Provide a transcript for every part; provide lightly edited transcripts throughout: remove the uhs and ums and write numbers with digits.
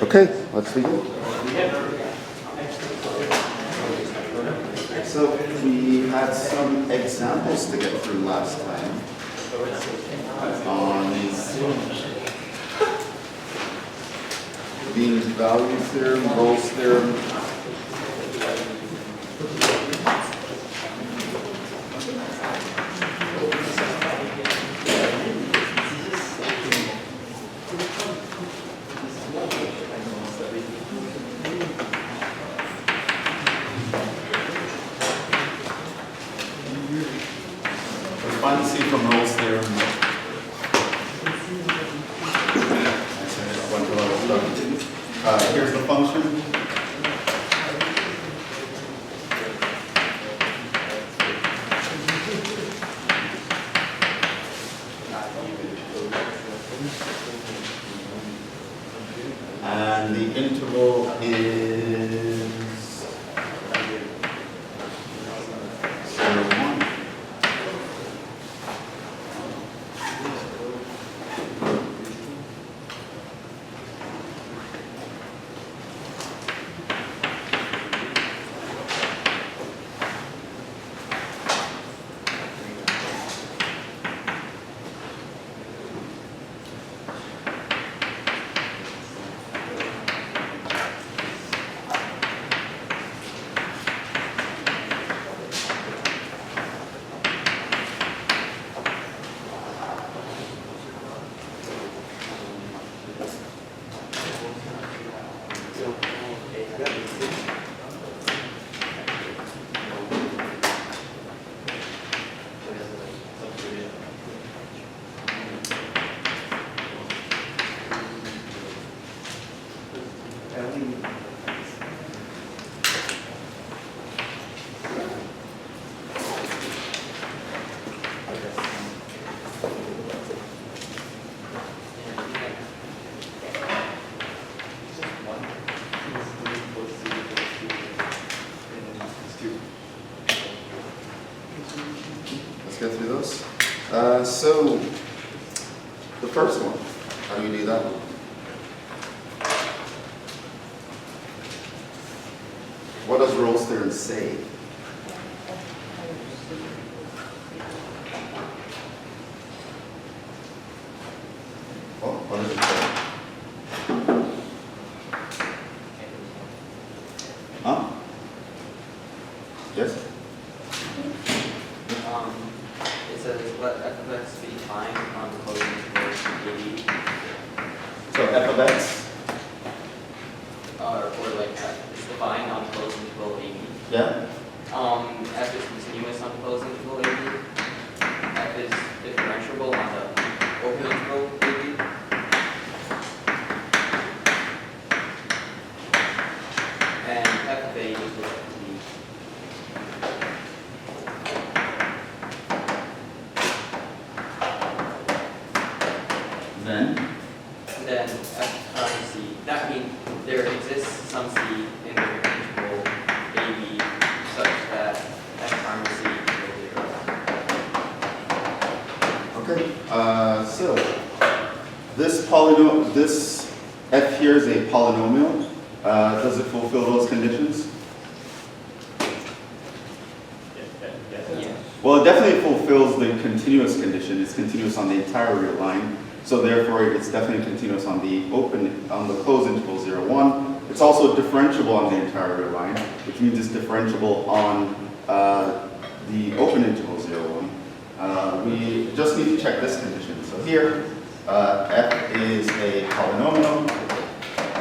Okay, let's begin. So we had some examples to get through last time on mean value theorem, Rolle's theorem. From Rolle's theorem. Here's the function. And the interval is 0, 1. Let's go through those. So the first one, how do you do that one? What does Rolle's theorem say? Oh, what does it say? Huh? Yes? It says let f of x be defined on the closing interval AB. So f of x? Or like it's defined on the closing interval AB. Yeah? F is continuous on the closing interval AB. F is differentiable on the open interval AB. And f of A equals f of B. Then F prime C. That means there exists some C in the interval AB such that F prime C equals 0. okay. So this f here is a polynomial. Does it fulfill those conditions? Yeah. Well, it definitely fulfills the continuous condition. It's continuous on the entire real line. So therefore, it's definitely continuous on the closed interval 0, 1. It's also differentiable on the entire real line, which means it's differentiable on the open interval 0, 1. We just need to check this condition. So here, f is a polynomial.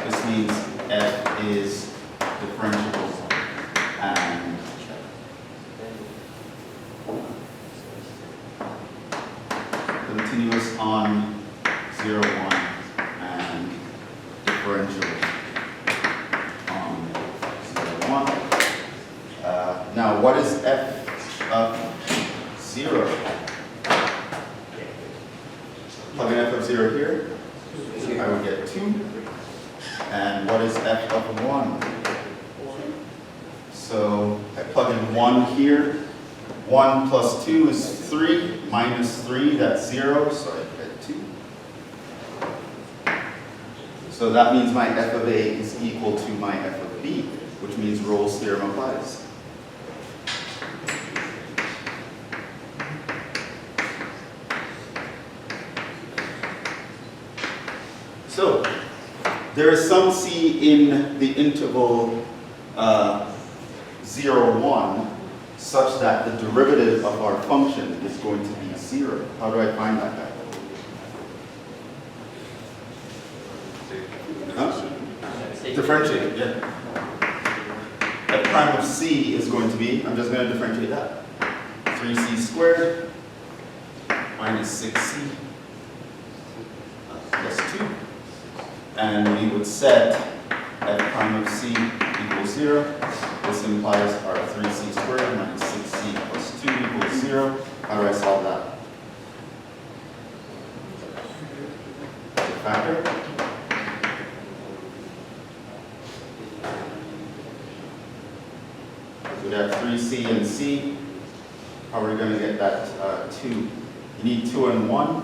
This means f is differentiable and continuous on 0, 1 and differential on 0, 1. Now, what is f of 0? Plug in f of 0 here, I would get 2. And what is f of 1? So I plug in 1 here. 1 plus 2 is 3, minus 3, that's 0, so I get 2. So that means my f of a is equal to my f of b, which means Rolle's theorem applies. So there is some c in the interval 0, 1 such that the derivative of our function is going to be 0. How do I find that guy? Huh? Differentiate, yeah. F prime of c is going to be, I'm just going to differentiate that. 3c squared minus 6c plus 2. And we would set f prime of c equals 0. This implies our 3c squared minus 6c plus 2 equals 0. How do I solve that? Factor? So we have 3c and c. How are we going to get that 2? You need 2 and 1.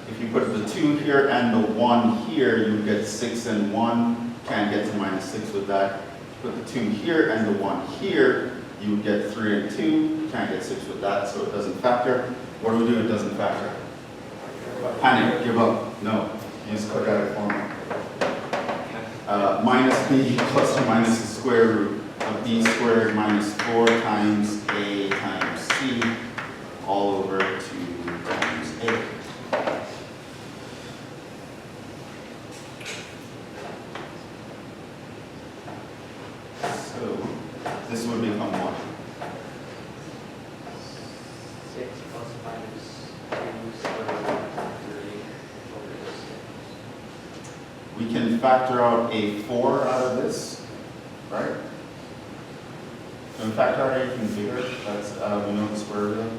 If you put the 2 here and the 1 here, you would get 6 and 1. Can't get to minus 6 with that. Put the 2 here and the 1 here, you would get 3 and 2. Can't get 6 with that, so it doesn't factor. What do we do? It doesn't factor. Panic, give up. No. Use quadratic formula. Minus b plus or minus the square root of b squared minus 4 times a times c all over 2 times a. So this would become what? 6 plus minus 2 squared 3 over 6. We can factor out a 4 out of this, right? Can we factor out anything bigger? That's, we know the square root of.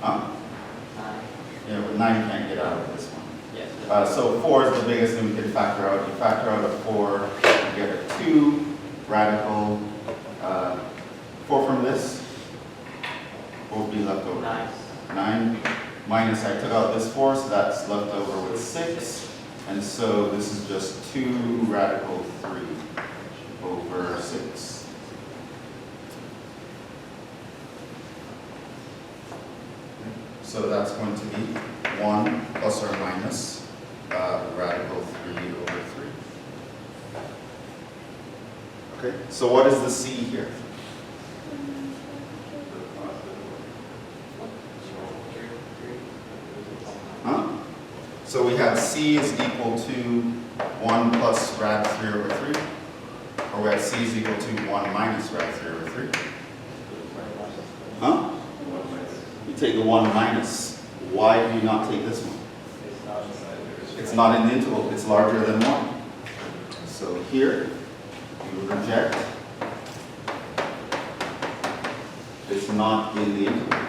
Huh? 9. Yeah, but 9 can't get out of this one. Yes. So 4 is the biggest thing we can factor out. You factor out a 4, you get a 2, radical 4 from this. What would be left over? 9. 9 minus, I took out this 4, so that's left over with 6. And so this is just 2 radical 3 over 6. So that's going to be 1 plus or minus radical 3 over 3. Okay, so what is the c here? Huh? So we have c is equal to 1 plus rad 3 over 3. Or we have c is equal to 1 minus rad 3 over 3. Huh? You take the 1 minus. Why do you not take this one? It's not in the interval. It's larger than 1. So here, you reject. It's not in the interval.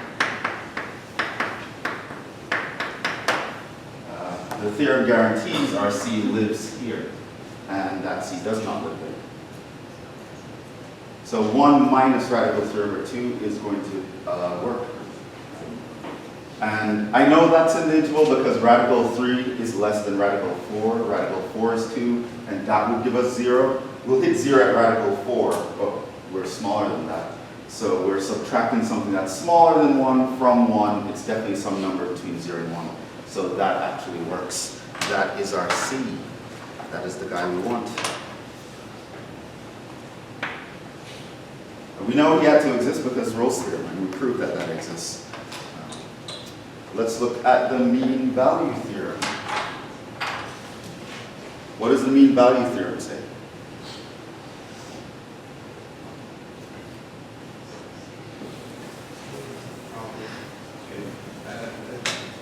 The theorem guarantees our c lives here, and that c does not live there. So 1 minus radical 3 over 2 is going to work. And I know that's in the interval because radical 3 is less than radical 4. Radical 4 is 2, and that would give us 0. We'll hit 0 at radical 4, but we're smaller than that. So we're subtracting something that's smaller than 1 from 1. It's definitely some number between 0 and 1. So that actually works. That is our c. That is the guy we want. We know he had to exist because Rolle's theorem, and we proved that that exists. Let's look at the mean value theorem. What does the mean value theorem say?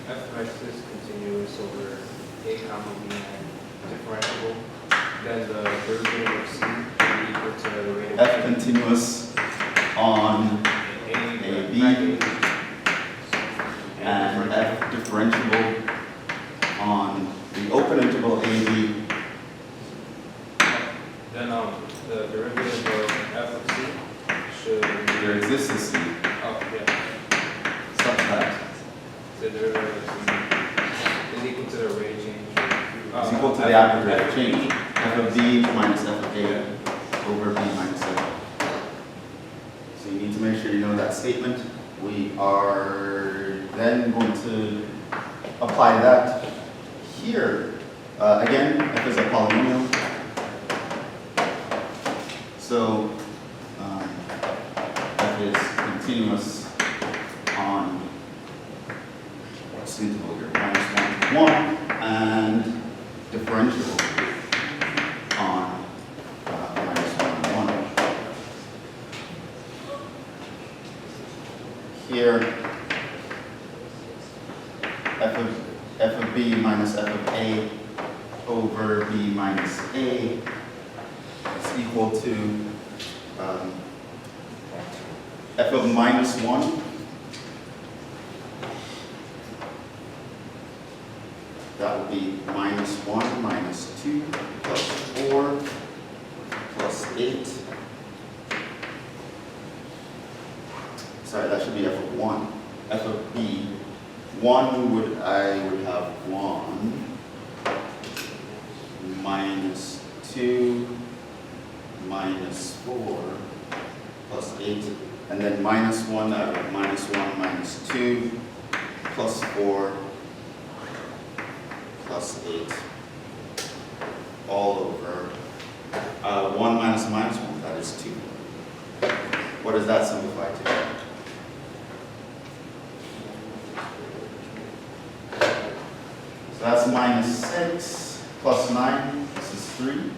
F is continuous over a comma b and differentiable. Then the derivative of c will be equal to the rate of F continuous on a b and f differentiable on the open interval AB. Then the derivative of f of c should There be exists a the average rate of change. F of B minus F of A over B minus A. So you need to make sure you know that statement. We are then going to apply that here. Again, F is a polynomial. So F is continuous on what's the interval here? -1 to 1 and differentiable on -1 to 1. Here, f of b minus f of a over b minus a is equal to f of -1. That would be -1 minus 2 plus 4 plus 8. Sorry, that should be f of 1. F of b. I would have 1 minus 2 minus 4 plus 8. And then -1, I would have -1 minus 2 plus 4 plus 8 all over 1 minus -1, that is 2. What does that simplify to? So that's -6 plus 9, this is 3.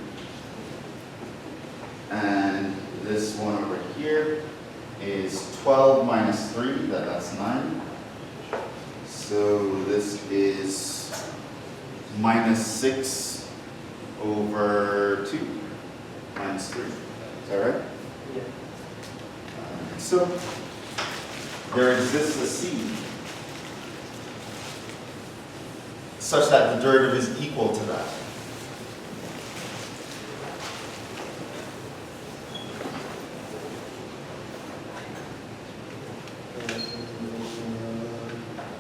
And this one over here is 12 minus 3, that's 9. So this is -6 over 2 minus 3. Is that right? Yeah. So there exists a C such that the derivative is equal to that.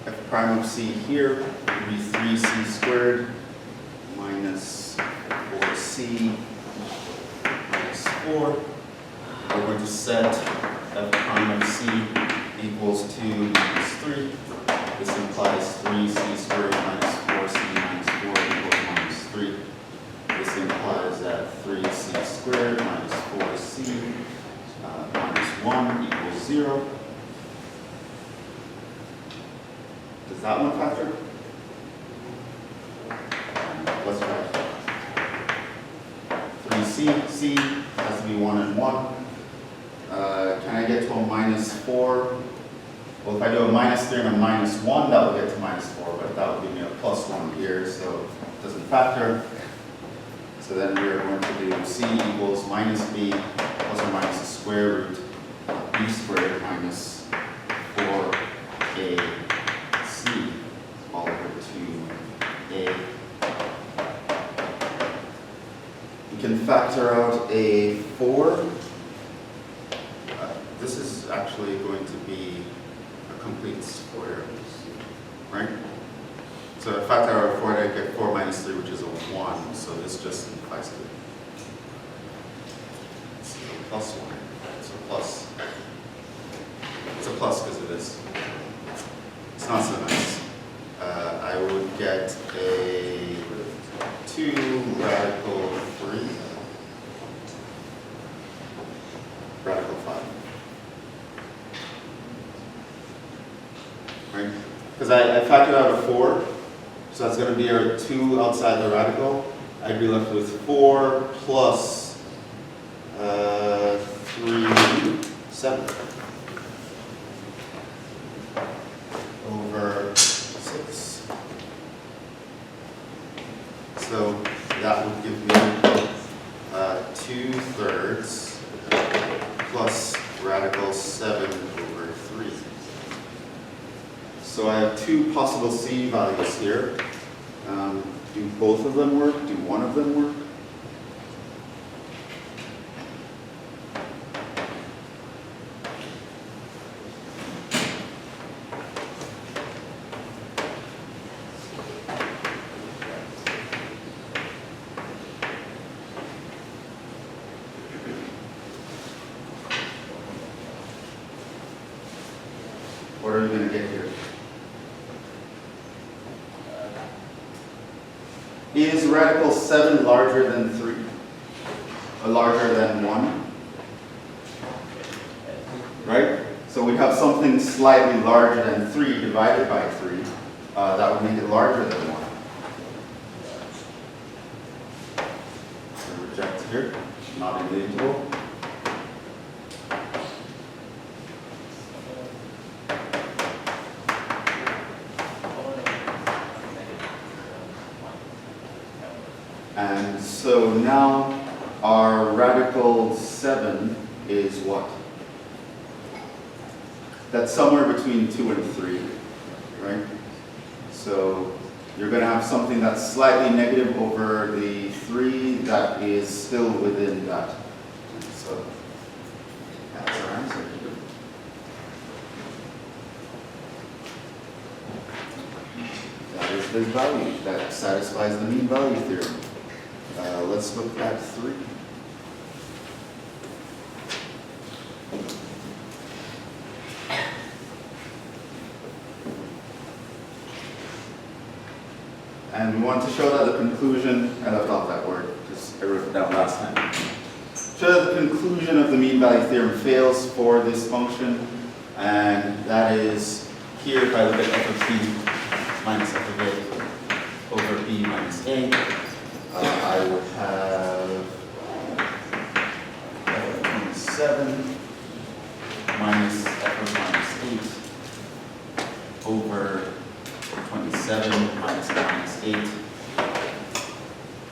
F prime of C here would be 3C squared minus 4C minus 4. We're going to set F prime of C equals 2 minus 3. This implies 3C squared minus 4C minus 4 equals -3. This implies that 3C squared minus 4C minus 1 equals 0. Does that one factor? Let's try it. 3C, C has to be 1 and 1. Can I get to a -4? Well, if I do a -3 and a -1, that will get to -4, but that will give me a +1 here, so it doesn't factor. So then we are going to do C equals -b plus or minus the square root of b squared minus 4ac all over 2a. We can factor out a 4. This is actually going to be a complete square, right? So if I factor out 4, I get 4 minus 3, which is a 1. So this just simplifies to it's a +1. It's a plus. It's a plus because of this. It's not so nice. I would get a 2 radical 3, radical 5. Right? Because I factored out a 4, so that's going to be our 2 outside the radical. I'd be left with 4 plus 3, 7 over 6. So that would give me 2/3 plus radical 7 over 3. So I have 2 possible C values here. Do both of them work? Do one of them work? What are we going to get here? Is radical 7 larger than 3? Or larger than 1? Right? So we have something slightly larger than 3 divided by 3. That would make it larger than 1. So reject here, not in the interval. And so now our radical 7 is what? That's somewhere between 2 and 3, right? So you're going to have something that's slightly negative over the 3 that is still within that. So that's our answer. That is the value that satisfies the mean value theorem. Let's look at 3. And we want to show that the conclusion, I left off that word, just I wrote it down last time. Show that the conclusion of the mean value theorem fails for this function, and that is here if I look at f of t minus f of a over b minus a, I would have f of 27 minus f of minus 8 over 27 minus 8.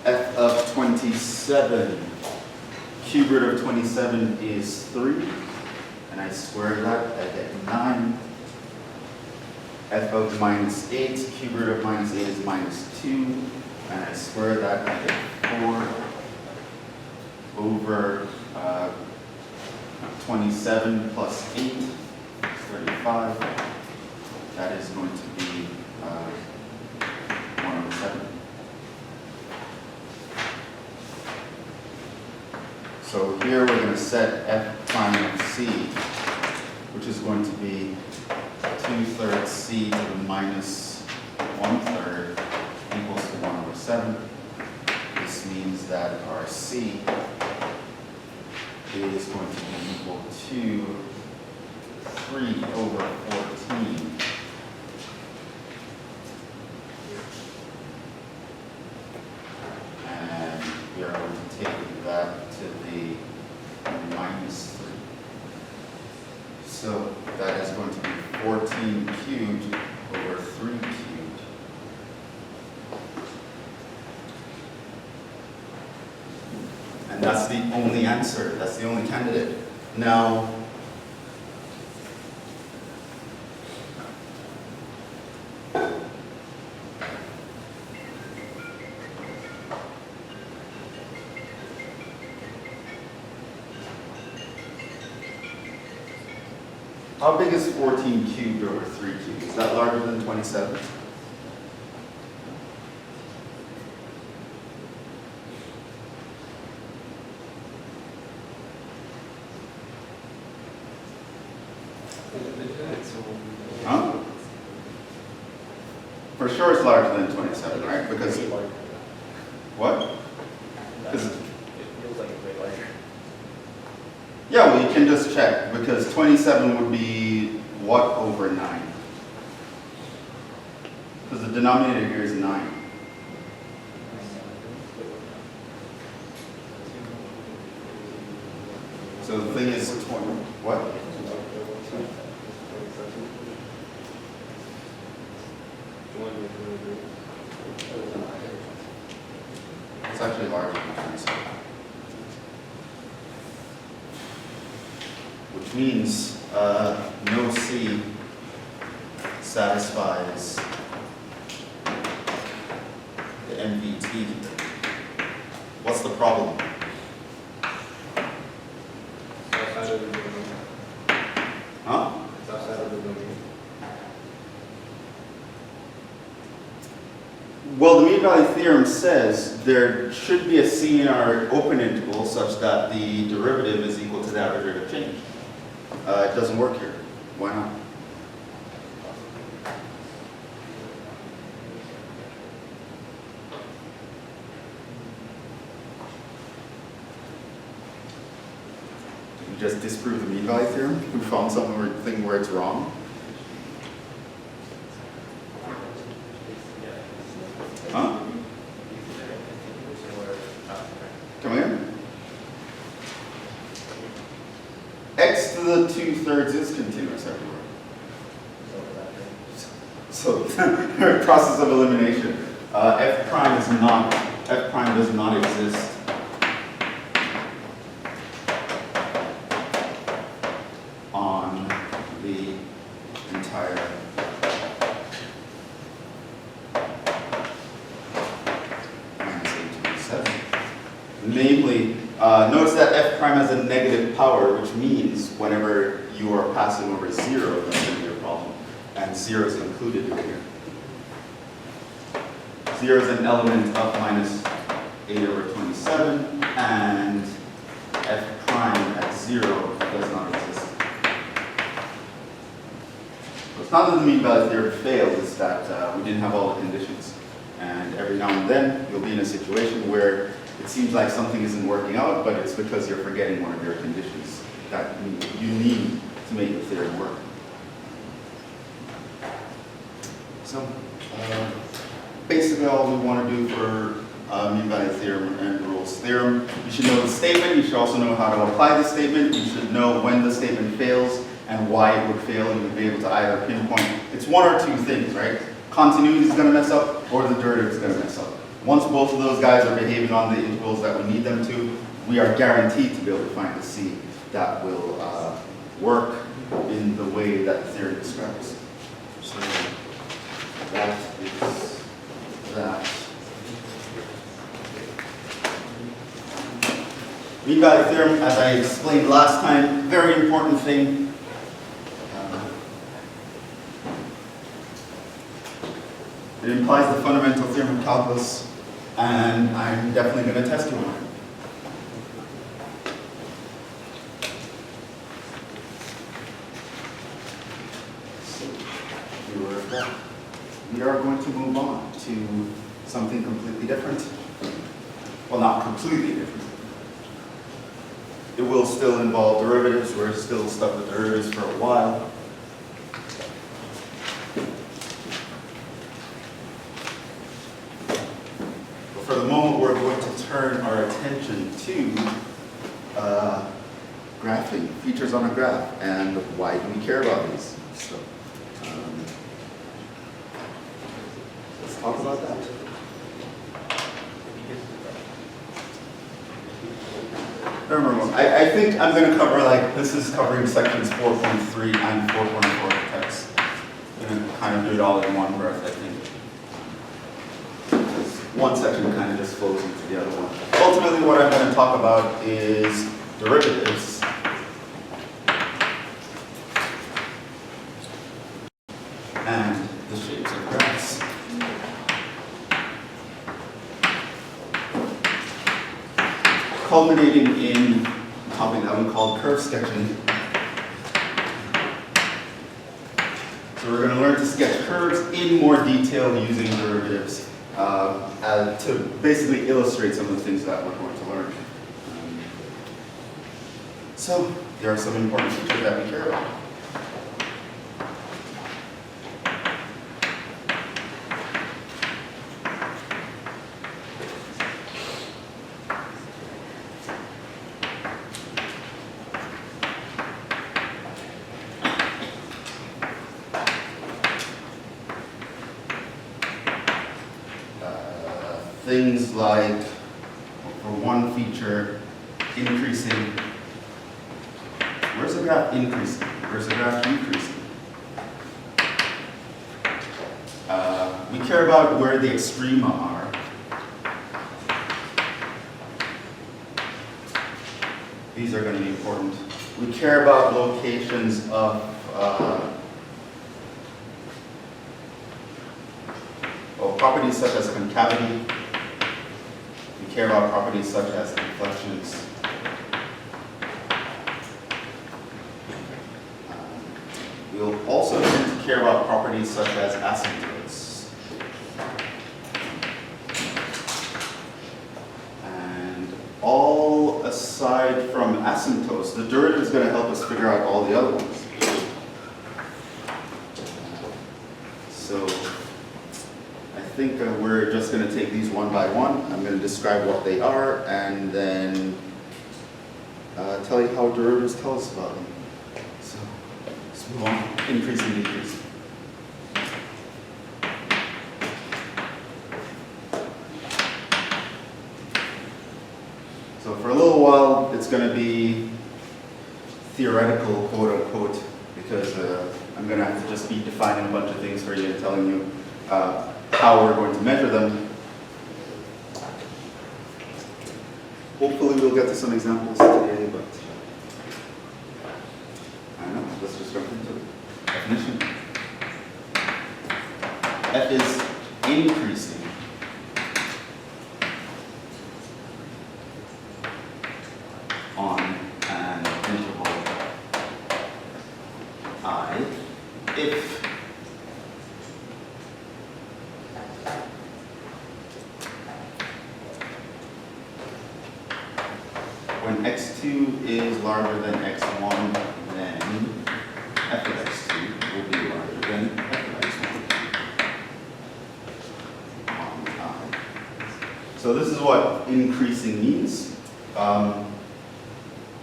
F of 27, cube root of 27 is 3, and I square that, I get 9. F of minus 8, cube root of minus 8 is minus 2, and I square that, I get 4 over 27 plus 8 is 35. That is going to be 1 over 7. So here we're going to set f prime of c, which is going to be 2/3 c to the minus 1/3 equals to 1 over 7. This means that our c is going to be equal to 3 over 14. And we are going to take that to the minus 3. So that is going to be 14 cubed over 3 cubed. And that's the only answer. That's the only candidate. Now, how big is 14 cubed over 3 cubed? Is that larger than 27? Huh? For sure it's larger than 27, right? Because, what? Because, yeah, well, you can just check, because 27 would be what over 9? Because the denominator here is 9. So the thing is 20, what? It's actually larger than 27. Which means no C satisfies the MVT. What's the problem? Outside of the domain. Huh? It's outside of the domain. Well, the mean value theorem says there should be a C in our open interval such that the derivative is equal to the average rate of change. It doesn't work here. Why not? just disprove the mean value theorem? We found something where it's wrong. Huh? Come again? X to the 2/3 is continuous everywhere. So, process of elimination. F prime does not exist on the entire -827. Namely, notice that F prime has a negative power, which means whenever you are passing over 0, that's going to be a problem. And 0 is included in here. 0 is an element of -8/27, and F prime at 0 does not exist. So it's not that the mean value theorem failed, it's that we didn't have all the conditions. And every now and then, you'll be in a situation where it seems like something isn't working out, but it's because you're forgetting one of your conditions that you need to make the theorem work. So, basically all we want to do for mean value theorem and rules theorem, you should know the statement, you should also know how to apply the statement, you should know when the statement fails and why it would fail, and you'll be able to either pinpoint, it's one or two things, right? Continuity is going to mess up, or the derivative is going to mess up. Once both of those guys are behaving on the intervals that we need them to, we are guaranteed to be able to find a C that will work in the way that the theory describes. So that is that. Mean value theorem, as I explained last time, very important thing. It implies the fundamental theorem of calculus, and I'm definitely going to test you on it. So, we are going to move on to something completely different. Well, not completely different. It will still involve derivatives. We're still stuck with derivatives for a while. For the moment, we're going to turn our attention to graphing, features on a graph, and why do we care about these? So, let's talk about that. Remember, I think I'm going to cover, this is covering sections 4.3 and 4.4 text. I'm going to kind of do it all in one breath, I think. One section kind of just flows into the other one. Ultimately, what I'm going to talk about is derivatives. And the shapes of graphs. Culminating in a topic that we call curve sketching. So we're going to learn to sketch curves in more detail using derivatives. To basically illustrate some of the things that we're going to learn. So, there are some important features that we care about. Things like, for one feature, increasing. Where's the graph increasing? Where's the graph decreasing? We care about where the extrema are. These are going to be important. We care about locations of properties such as concavity. We care about properties such as inflections. We'll also tend to care about properties such as asymptotes. And all aside aside from asymptotes, the derivative is going to help us figure out all the other ones. So I think we're just going to take these one by one. I'm going to describe what they are and then tell you how derivatives tell us about them. So let's move on. Increase and decrease. So for a little while, it's going to be theoretical, quote unquote, because I'm going to have to just be defining a bunch of things for you and telling you how we're going to measure them. Hopefully we'll get to some examples today, but I don't know, let's just jump into it. Definition. F is increasing. On an interval I if when x2 is larger than x1, then f of x2 will be larger than f of x1 on I. So this is what increasing means.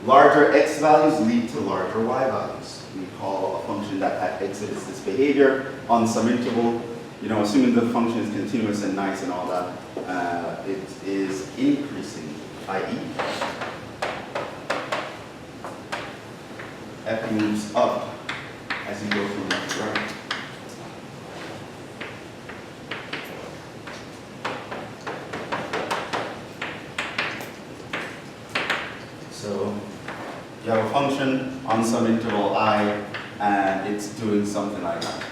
Larger x values lead to larger y values. We call a function that exhibits this behavior on some interval. You know, assuming the function is continuous and nice and all that, it is increasing, i.e. f moves up as you go from left to right. So you have a function on some interval I, and it's doing something like that.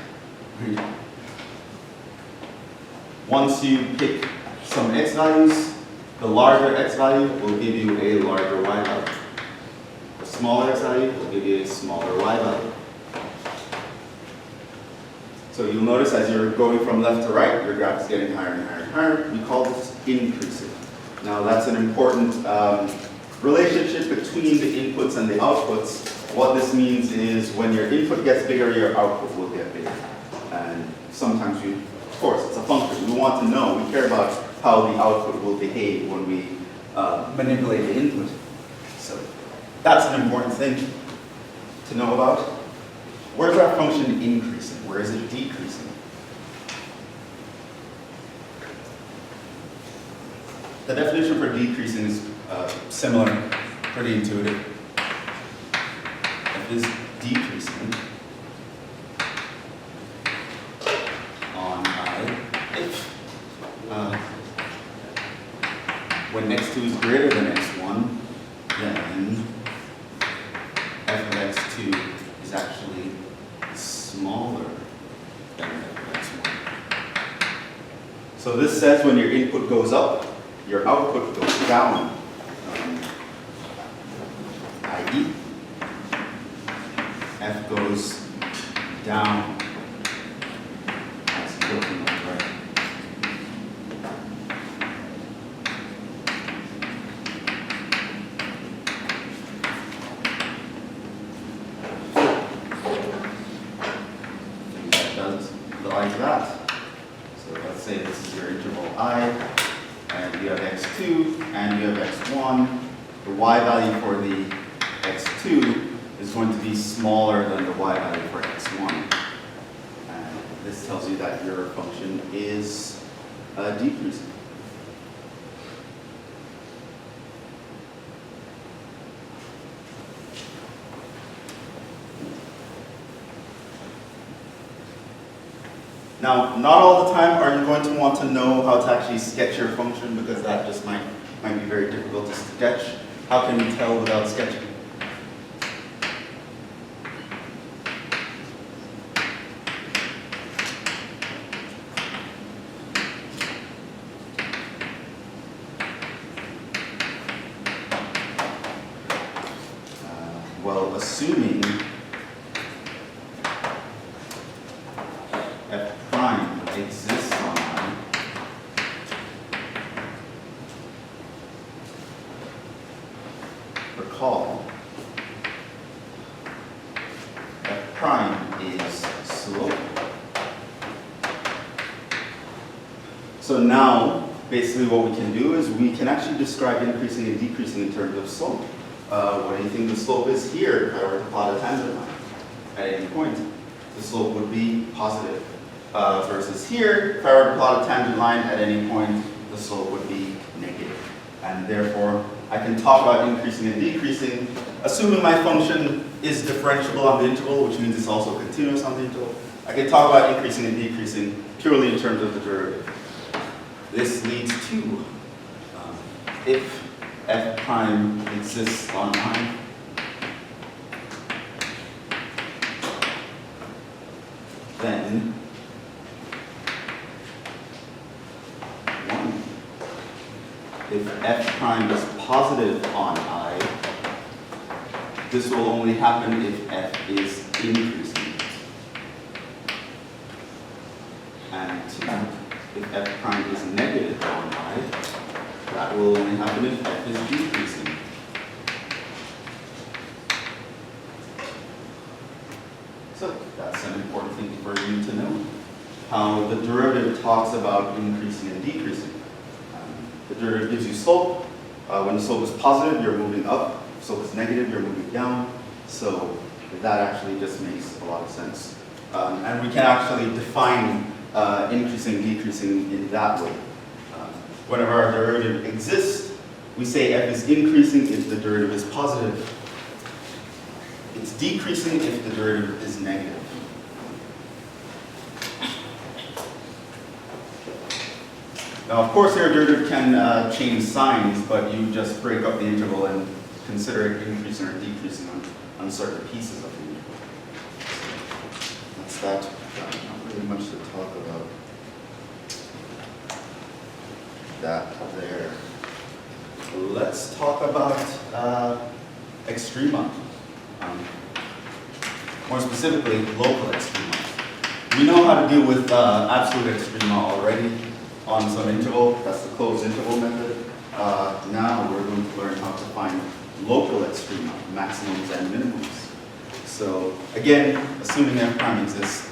Once you pick some x values, the larger x value will give you a larger y value. The smaller x value will give you a smaller y value. So you'll notice as you're going from left to right, your graph is getting higher and higher and higher. We call this increasing. Now that's an important relationship between the inputs and the outputs. What this means is when your input gets bigger, your output will get bigger. And sometimes of course, it's a function. We want to know, we care about how the output will behave when we manipulate the input. So that's an important thing to know about. Where's our function increasing? Where is it decreasing? The definition for decreasing is similar, pretty intuitive. F is decreasing on I if when x2 is greater than x1, then f of x2 is actually smaller than f of x1. So this says when your input goes up, your output goes down. I.e., f goes down as you go from left to right. That does like that. So let's say this is your interval I, and you have x2 and you have x1. The y value for the x2 is going to be smaller than the y value for x1. And this tells you that your function is decreasing. Now, not all the time are you going to want to know how to actually sketch your function, because that just might be very difficult to sketch. How can you tell without sketching? Well, assuming f prime exists on I, for So now, basically what we can do is we can actually describe increasing and decreasing in terms of slope. What do you think the slope is here if I were to plot a tangent line at any point? The slope would be positive. Versus here, if I were to plot a tangent line at any point, the slope would be negative. And therefore, I can talk about increasing and decreasing, assuming my function is differentiable on the interval, which means it's also continuous on the interval. I can talk about increasing and decreasing purely in terms of the derivative. This leads to, if f prime exists on I, then 1. If f prime is positive on I, this will only happen if f is increasing. And 2, if f prime is negative on I, that will only happen if f is decreasing. So that's an important thing for you to know. How the derivative talks about increasing and decreasing. The derivative gives you slope. When the slope is positive, you're moving up. If slope is negative, you're moving down. So that actually just makes a lot of sense. And we can actually define increasing and decreasing in that way. Whenever our derivative exists, we say f is increasing if the derivative is positive. It's decreasing if the derivative is negative. Now, of course, your derivative can change signs, but you just break up the interval and consider it increasing or decreasing on certain pieces of the interval. That's that. Not really much to talk about. That there. Let's talk about extrema. More specifically, local extrema. We know how to deal with absolute extrema already on some interval. That's the closed interval method. Now we're going to learn how to find local extrema, maximums and minimums. So again, assuming f prime exists,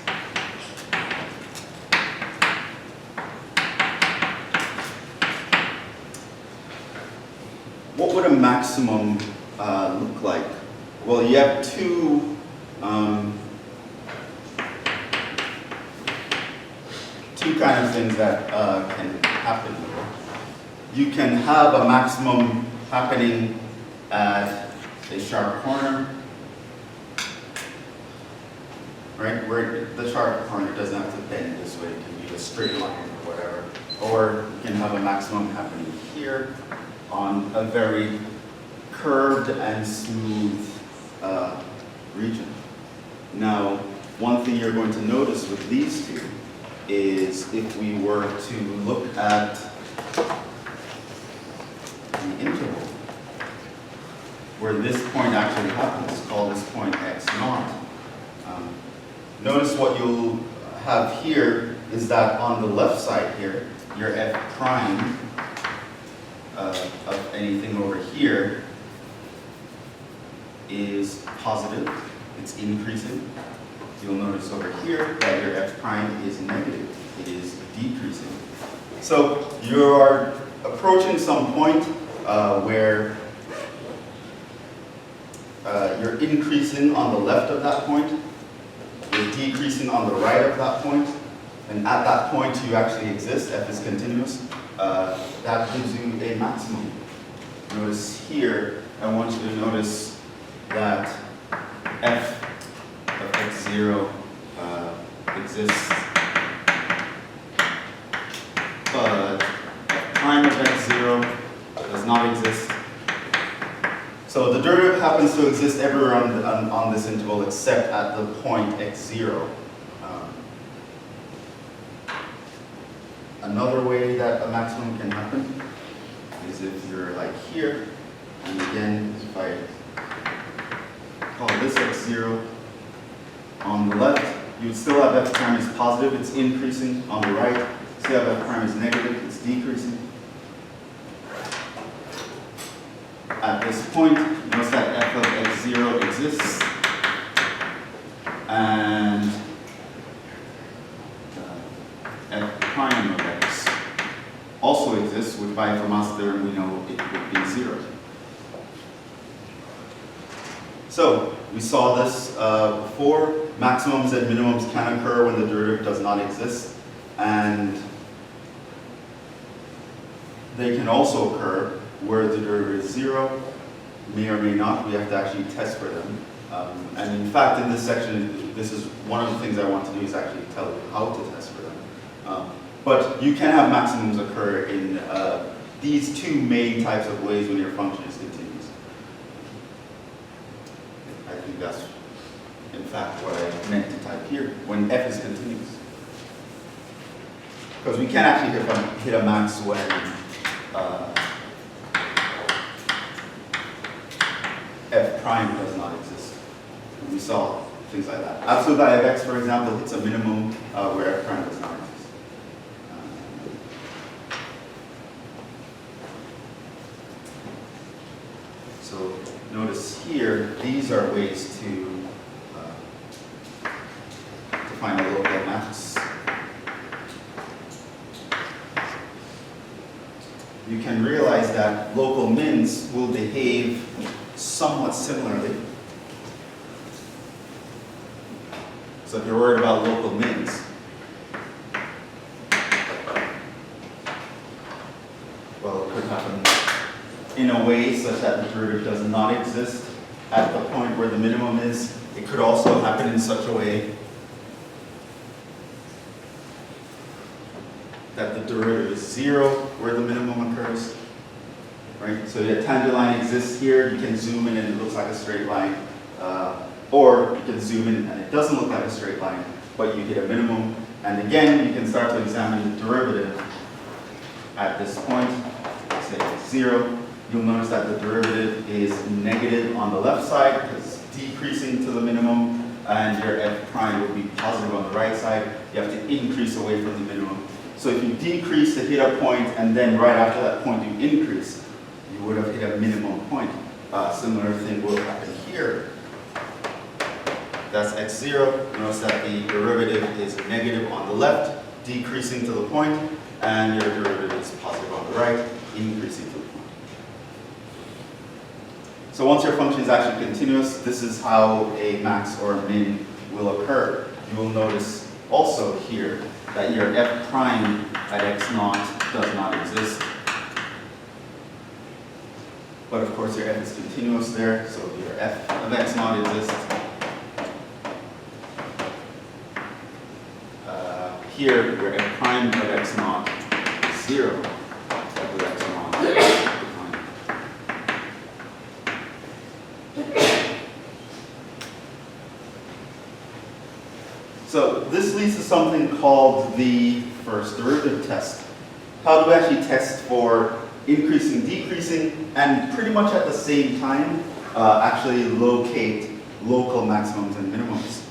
what would a maximum look like? Well, you have two kind of things that can happen. You can have a maximum happening at a sharp corner, right? Where the sharp corner doesn't have to bend this way, it can be a straight line or whatever. Or you can have a maximum happening here on a very curved and smooth region. Now, one thing you're going to notice with these two is if we were to look at the interval where this point actually happens, call this point x naught. Notice what you'll have here is that on the left side here, your f prime of anything over here is positive, it's increasing. You'll notice over here that your f prime is negative, it is decreasing. So you are approaching some point where you're increasing on the left of that point, you're decreasing on the right of that point, and at that point you actually exist, f is continuous. That gives you a maximum. Notice here, I want you to notice that f of x0 exists, but f prime of x0 does not exist. So the derivative happens to exist everywhere on this interval except at the point x0. Another way that a maximum can happen is if you're like here, and again, if I call this x0, on the left, you would still have f prime is positive, it's increasing. On the right, you still have f prime is negative, it's decreasing. At this point, notice that f of x0 exists, and f prime of x exists, which by from us there we know it would be 0. So we saw this before. Maximums and minimums can occur when the derivative does not exist, and they can also occur where the derivative is 0, may or may not. We have to actually test for them. And in fact, in this section, this is one of the things I want to do is actually tell you how to test for them. But you can have maximums occur in these two main types of ways when your function is continuous. I think that's, in fact, what I meant to type here, when f is continuous. Because we can actually hit a max when f prime does not exist. And we saw things like that. Absolute value of x, for example, hits a minimum where f prime does not exist. So notice here, these are ways to find a local max. You can realize that local mins will behave somewhat similarly. So if you're worried about local mins, well, it could happen in a way such that the derivative does not exist at the point where the minimum is. It could also happen in such a way that the derivative is 0 where the minimum occurs. Right? So the tangent line exists here, you can zoom in and it looks like a straight line. Or you can zoom in and it doesn't look like a straight line, but you hit a minimum. And again, you can start to examine the derivative at this point. Say it's 0. You'll notice that the derivative is negative on the left side because it's decreasing to the minimum, and your f prime will be positive on the right side. You have to increase away from the minimum. So if you decrease to hit a point, and then right after that point you increase, you would have hit a minimum point. Similar thing will happen here. That's x0. Notice that the derivative is negative on the left, decreasing to the point, and your derivative is positive on the right, increasing to the point. So once your function is actually continuous, this is how a max or a min will occur. You will notice also here that your f prime at x0 does not exist. But of course your f is continuous there, so your f of x0 exists. Here, your f prime of x0 is 0. F of x0 So this leads to something called the first derivative test. How do we actually test for increasing, decreasing, and pretty much at the same time actually locate local maximums and minimums?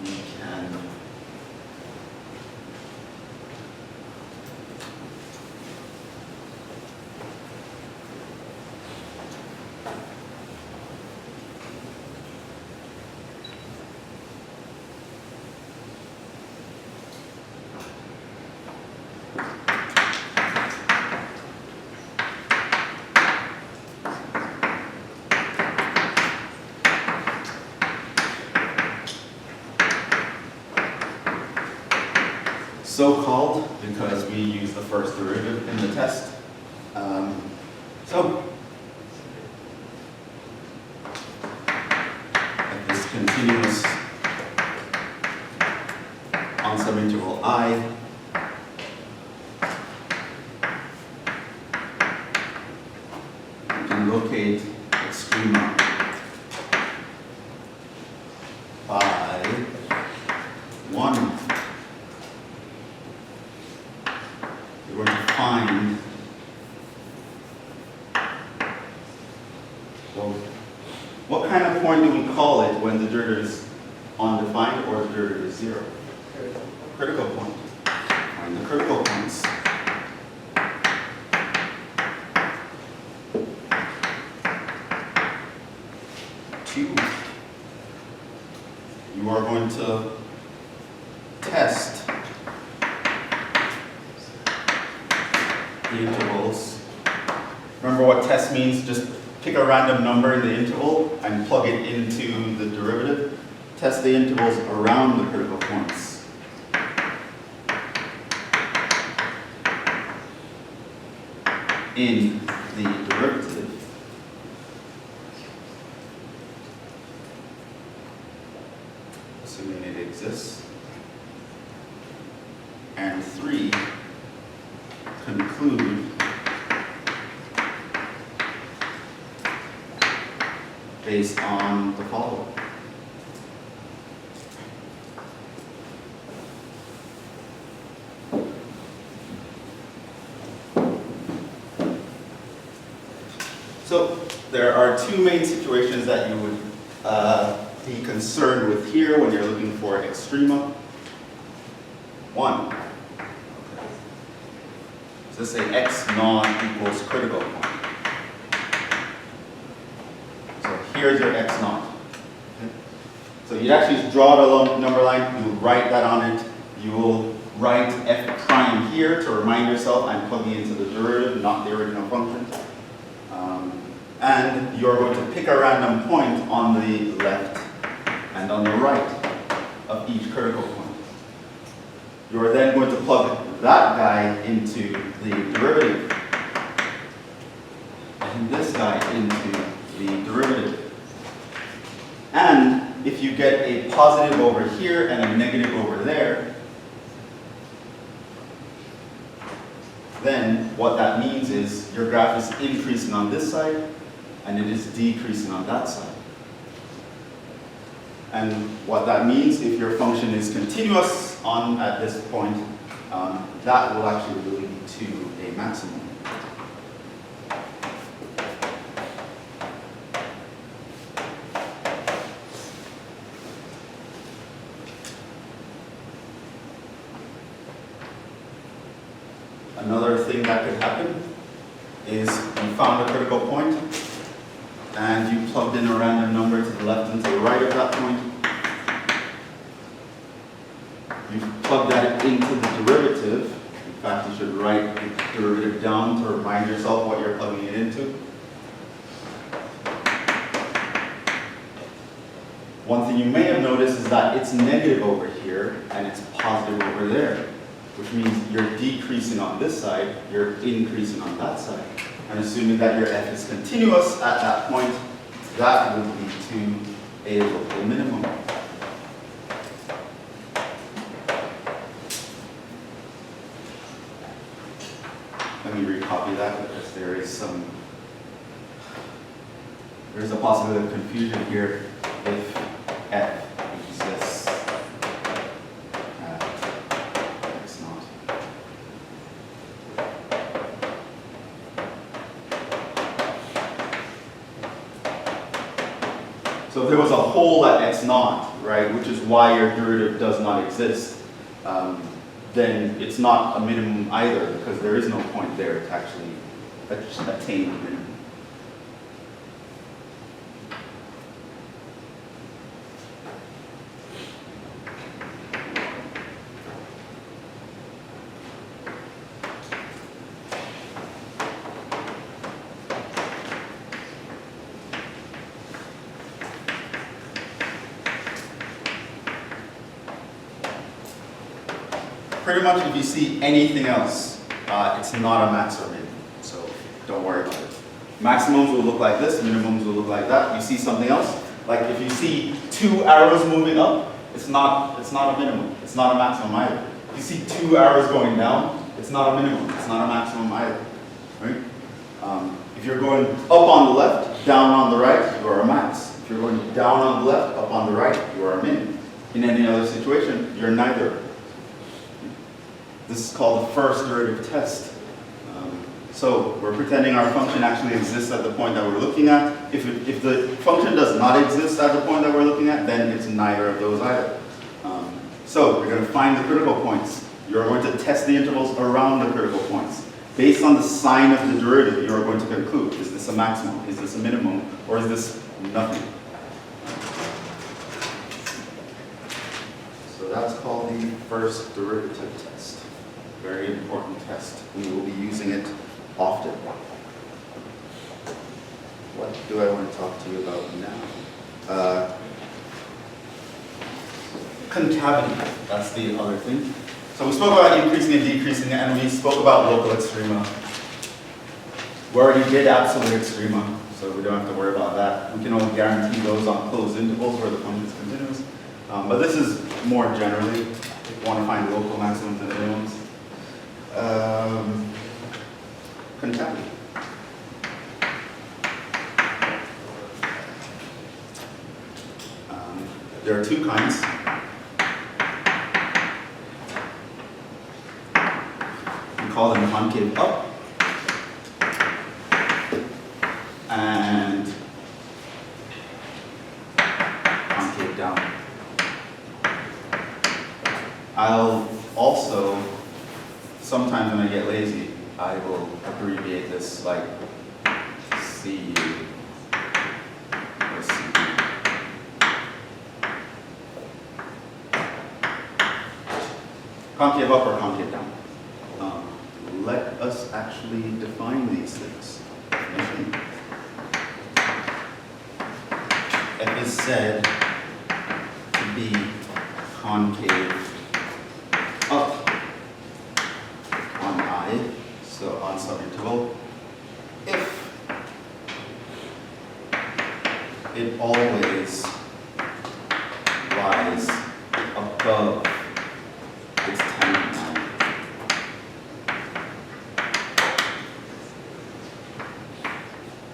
We can so-called because we use the first derivative in the test. So at this continuous on some interval I, we can locate extrema by 1. We're going to find, well, what kind of point do we call it when the derivative is undefined or the derivative is 0? Critical point. Find the critical points. Two. You are going to test the intervals. Remember what test means? Just pick a random number in the interval and plug it into the derivative. Test the intervals around the critical points. In the derivative. Assuming it exists. And 3, conclude based on the following. So there are two main situations that you would be concerned with here when you're looking for extrema. One, so let's say x naught equals critical point. So here's your x naught. Okay. So you actually just draw the number line, you write that on it. You will write f prime here to remind yourself I'm plugging into the derivative, not the original function. And you're going to pick a random point on the left and on the right of each critical point. You're then going to plug that guy into the derivative and this guy into the derivative. And if you get a positive over here and a negative over there, then what that means is your graph is increasing on this side and it is decreasing on that side. And what that means, if your function is continuous at this point, that will actually lead to a maximum. Another thing that could happen is you found a critical point and you plugged in a random number to the left and to the right of that point. You plug that into the derivative. In fact, you should write the derivative down to remind yourself what you're plugging it into. One thing you may have noticed is that it's negative over here and it's positive over there, which means you're decreasing on this side, you're increasing on that side. And assuming that your f is continuous at that point, that would lead to a local minimum. Let me recopy that because there's a possibility of confusion here if f exists at x naught. So if there was a hole at x naught, right, which is why your derivative does not exist, then it's not a minimum either because there is no point there to actually attain the minimum. Pretty much if you see anything else, it's not a max or min, so don't worry about it. Maximums will look like this, minimums will look like that. You see something else, like if you see 2 arrows moving up, it's not a minimum, it's not a maximum either. If you see 2 arrows going down, it's not a minimum, it's not a maximum either, right? If you're going up on the left, down on the right, you are a max. If you're going down on the left, up on the right, you are a min. In any other situation, you're neither. This is called the first derivative test. So we're pretending our function actually exists at the point that we're looking at. If the function does not exist at the point that we're looking at, then it's neither of those either. So we're going to find the critical points. You're going to test the intervals around the critical points. Based on the sign of the derivative, you're going to conclude, is this a maximum, is this a minimum, or is this nothing? So that's called the first derivative test. Very important test. We will be using it often. What do I want to talk to you about now? Concavity, that's the other thing. So we spoke about increasing and decreasing, and we spoke about local extrema. We already did absolute extrema, so we don't have to worry about that. We can only guarantee those on closed intervals where the function is continuous. But this is more generally, if you want to find local maximums and minimums. Concavity. There are two kinds. We call them concave up and concave down. I'll also, sometimes when I get lazy, I will abbreviate this like CU or CU. Concave up or concave down. Let us actually define these things. F is said to be concave up on I, so on subinterval, if it always lies above its tangent line.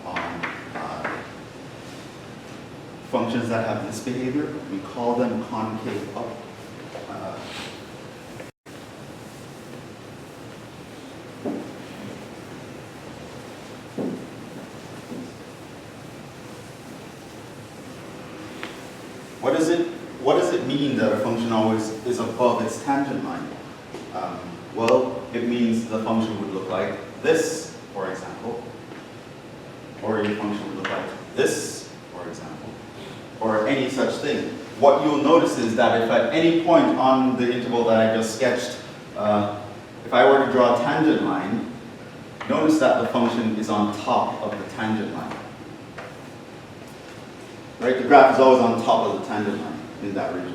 On functions that have this behavior, we call them concave up. What does it mean that a function always is above its tangent line? Well, it means the function would look like this, for example, or a function would look like this, for example, or any such thing. What you'll notice is that if at any point on the interval that I just sketched, if I were to draw a tangent line, notice that the function is on top of the tangent line. Right? The graph is always on top of the tangent line in that region.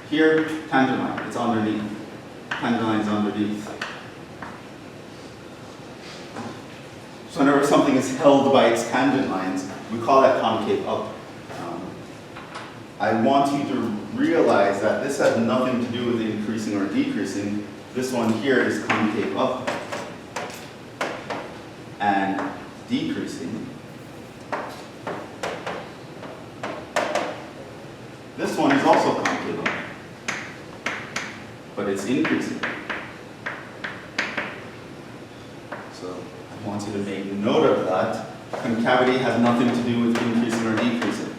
Here, tangent line, it's underneath. Tangent line is underneath. So whenever something is held by its tangent lines, we call that concave up. I want you to realize that this has nothing to do with increasing or decreasing. This one here is concave up and decreasing. This one is also concave up, but it's increasing. So I want you to make note of that. Concavity has nothing to do with increasing or decreasing.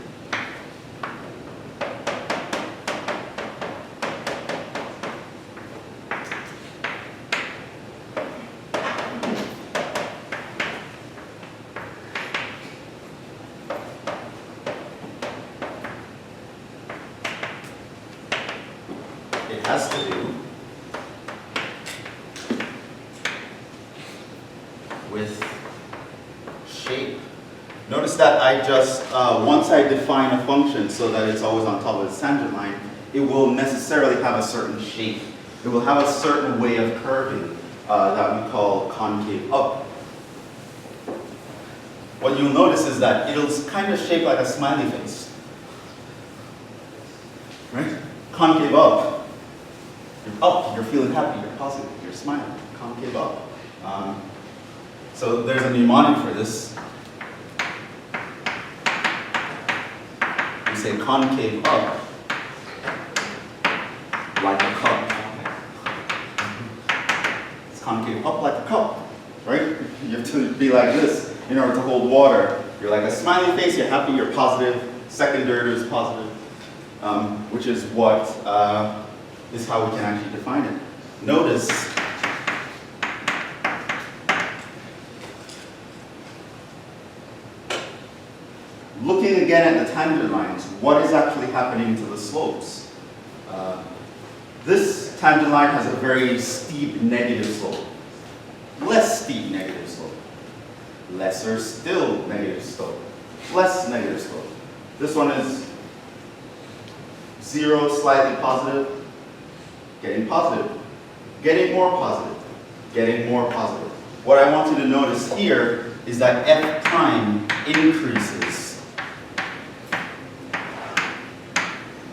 It has to do with shape. Notice that I just, once I define a function so that it's always on top of its tangent line, it will necessarily have a certain shape. It will have a certain way of curving that we call concave up. What you'll notice is that it'll kind of shape like a smiley face. Right? Concave up. You're up, you're feeling happy, you're positive, you're smiling, concave up. So there's a mnemonic for this. We say concave up like a cup. It's concave up like a cup, right? You have to be like this in order to hold water. You're like a smiley face, you're happy, you're positive. Second derivative is positive, which is what is how we can actually define it. Notice looking again at the tangent lines, what is actually happening to the slopes? This tangent line has a very steep negative slope. Less steep negative slope. Lesser still negative slope. Less negative slope. This one is 0, slightly positive, getting positive, getting more positive, getting more positive. What I want you to notice here is that f prime increases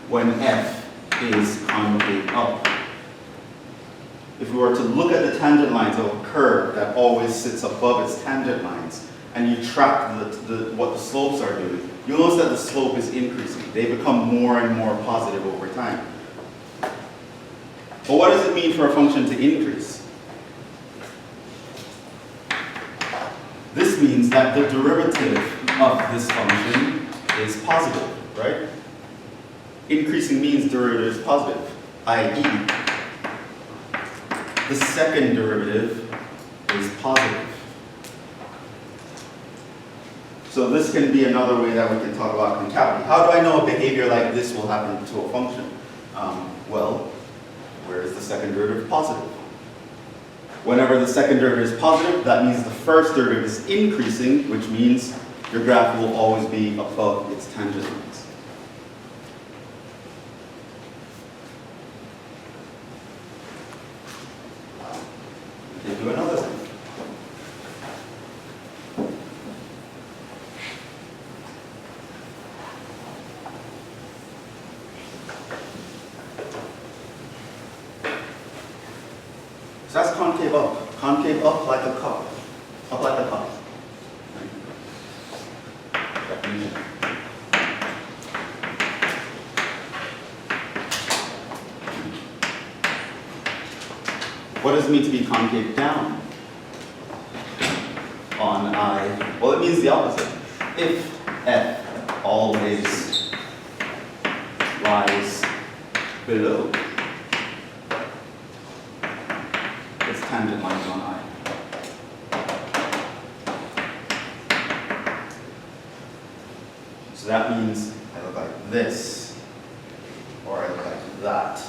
when f is concave up. If we were to look at the tangent lines of a curve that always sits above its tangent lines, and you track what the slopes are doing, you'll notice that the slope is increasing. They become more and more positive over time. But what does it mean for a function to increase? This means that the derivative of this function is positive, right? Increasing means derivative is positive, i.e., the second derivative is positive. So this can be another way that we can talk about concavity. How do I know a behavior like this will happen to a function? Well, where is the second derivative positive? Whenever the second derivative is positive, that means the first derivative is increasing, which means your graph will always be above its tangent lines. We can do another thing. So that's concave up. Concave up like a cup. Up like a cup. What does it mean to be concave down? On I, well, it means the opposite. If f always lies below its tangent lines on I. So that means I look like this, or I look like that.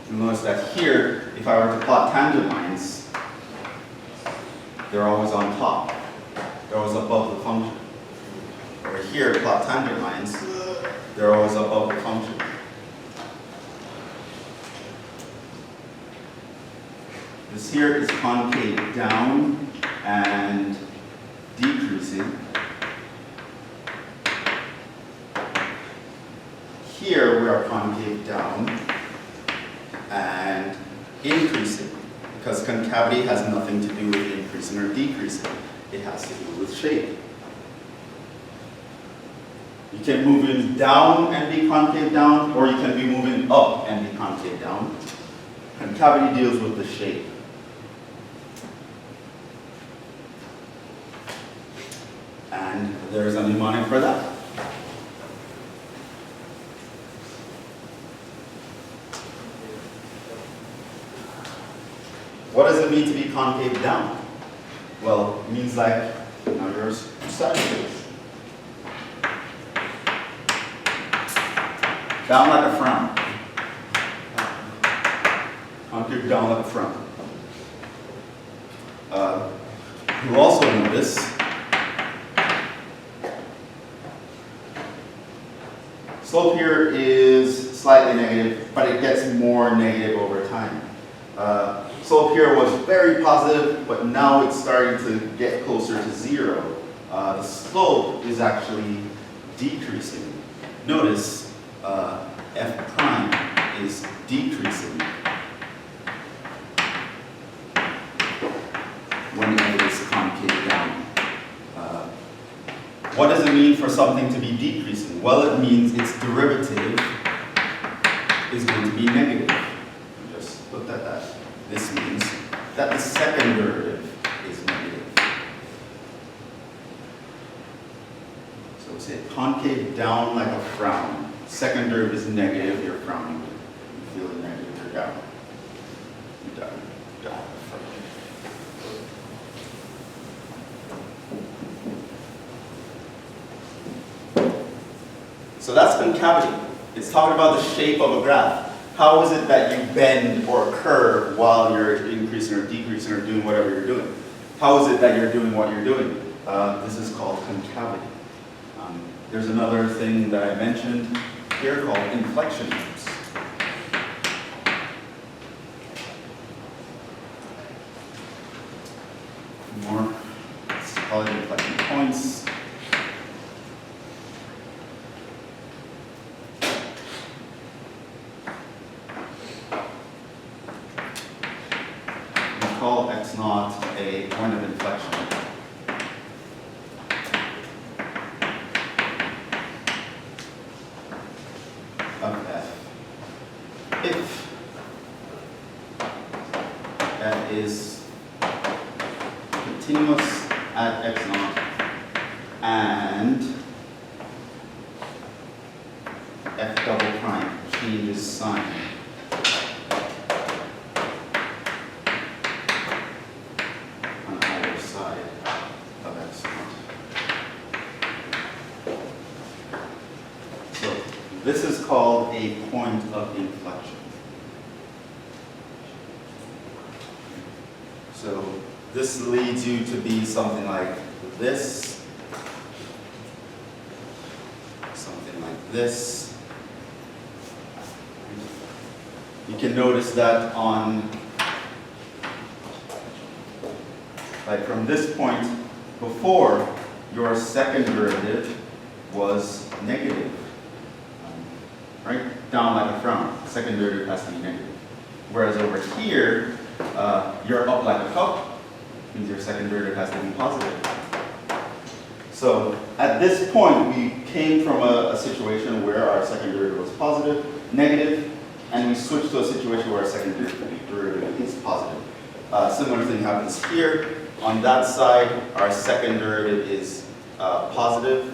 You'll notice that here, if I were to plot tangent lines, they're always on top. They're always above the function. Over here, plot tangent lines, they're always above the function. This here is concave down and decreasing. Here we are concave down and increasing, because concavity has nothing to do with increasing or decreasing. It has to do with shape. You can move in down and be concave down, or you can be moving up and be concave down. Concavity deals with the shape. And there's a mnemonic for that. What does it mean to be concave down? Well, it means like, now you're sideways. Down like a frown. Concave down like a frown. You also notice slope here is slightly negative, but it gets more negative over time. Slope here was very positive, but now it's starting to get closer to 0. The slope is actually decreasing. Notice f prime is decreasing when it is concave down. What does it mean for something to be decreasing? Well, it means its derivative is going to be negative. Just look at that. This means that the second derivative is negative. So we say concave down like a frown. Second derivative is negative, you're frowning. You feel the negative, you're down. You're down, down. So that's concavity. It's talking about the shape of a graph. how is it that you bend or curve while you're increasing or decreasing or doing whatever you're doing? How is it that you're doing what you're doing? This is called concavity. There's another thing that I mentioned here called inflections. More, let's call it inflection points. We call x naught a point of inflection. Of f. If f is continuous at x naught and f double prime changes sign on either side of x naught. So this is called a point of inflection. So this leads you to be something like this, something like this. You can notice that on, like from this point, before your second derivative was negative, right? Down like a frown, second derivative has to be negative. Whereas over here, you're up like a cup, means your second derivative has to be positive. So at this point, we came from a situation where our second derivative was positive, negative, and we switched to a situation where our second derivative is positive. Similar thing happens here. On that side, our second derivative is positive,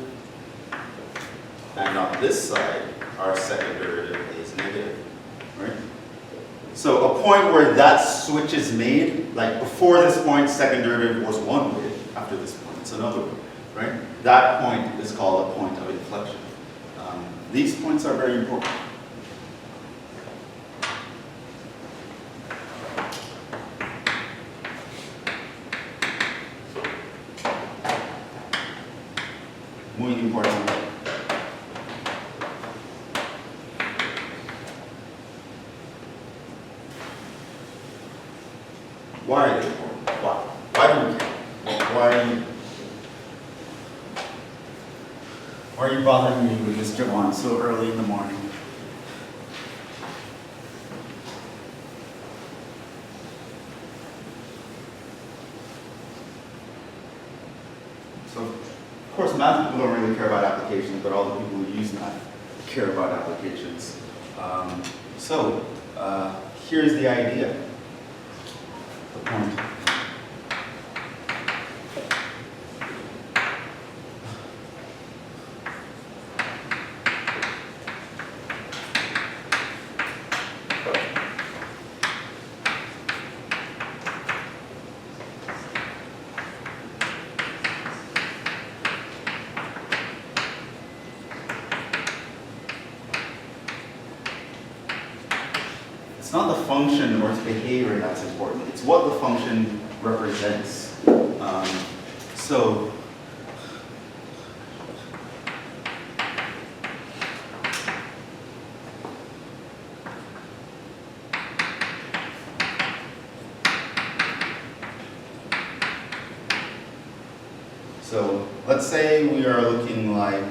and on this side, our second derivative is negative, right? So a point where that switch is made, like before this point, second derivative was one way, after this point, it's another way, right? That point is called a point of inflection. These points are very important. Muy important. Why are they important? Why? Why do we care? Why are you bothering me with this Jhevon so early in the morning? So, of course, math people don't really care about applications, but all the people who use math care about applications. Here's the idea. The point. It's not the function or its behavior that's important. It's what the function represents. So let's say we are looking like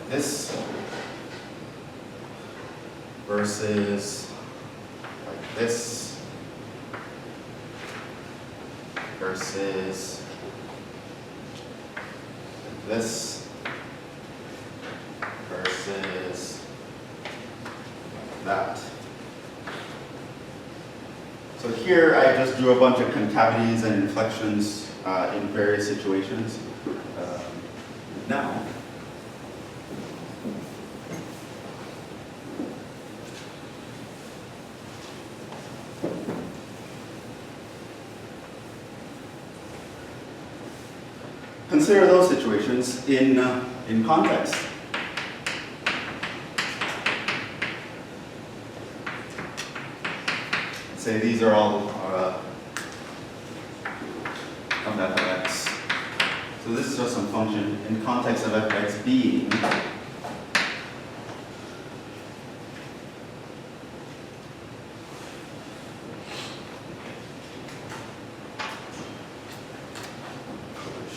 this versus like this versus this versus that. So here I just drew a bunch of concavities and inflections in various situations. Now, consider those situations in context. Say these are all of f of x. So this is just some function in context of f of x being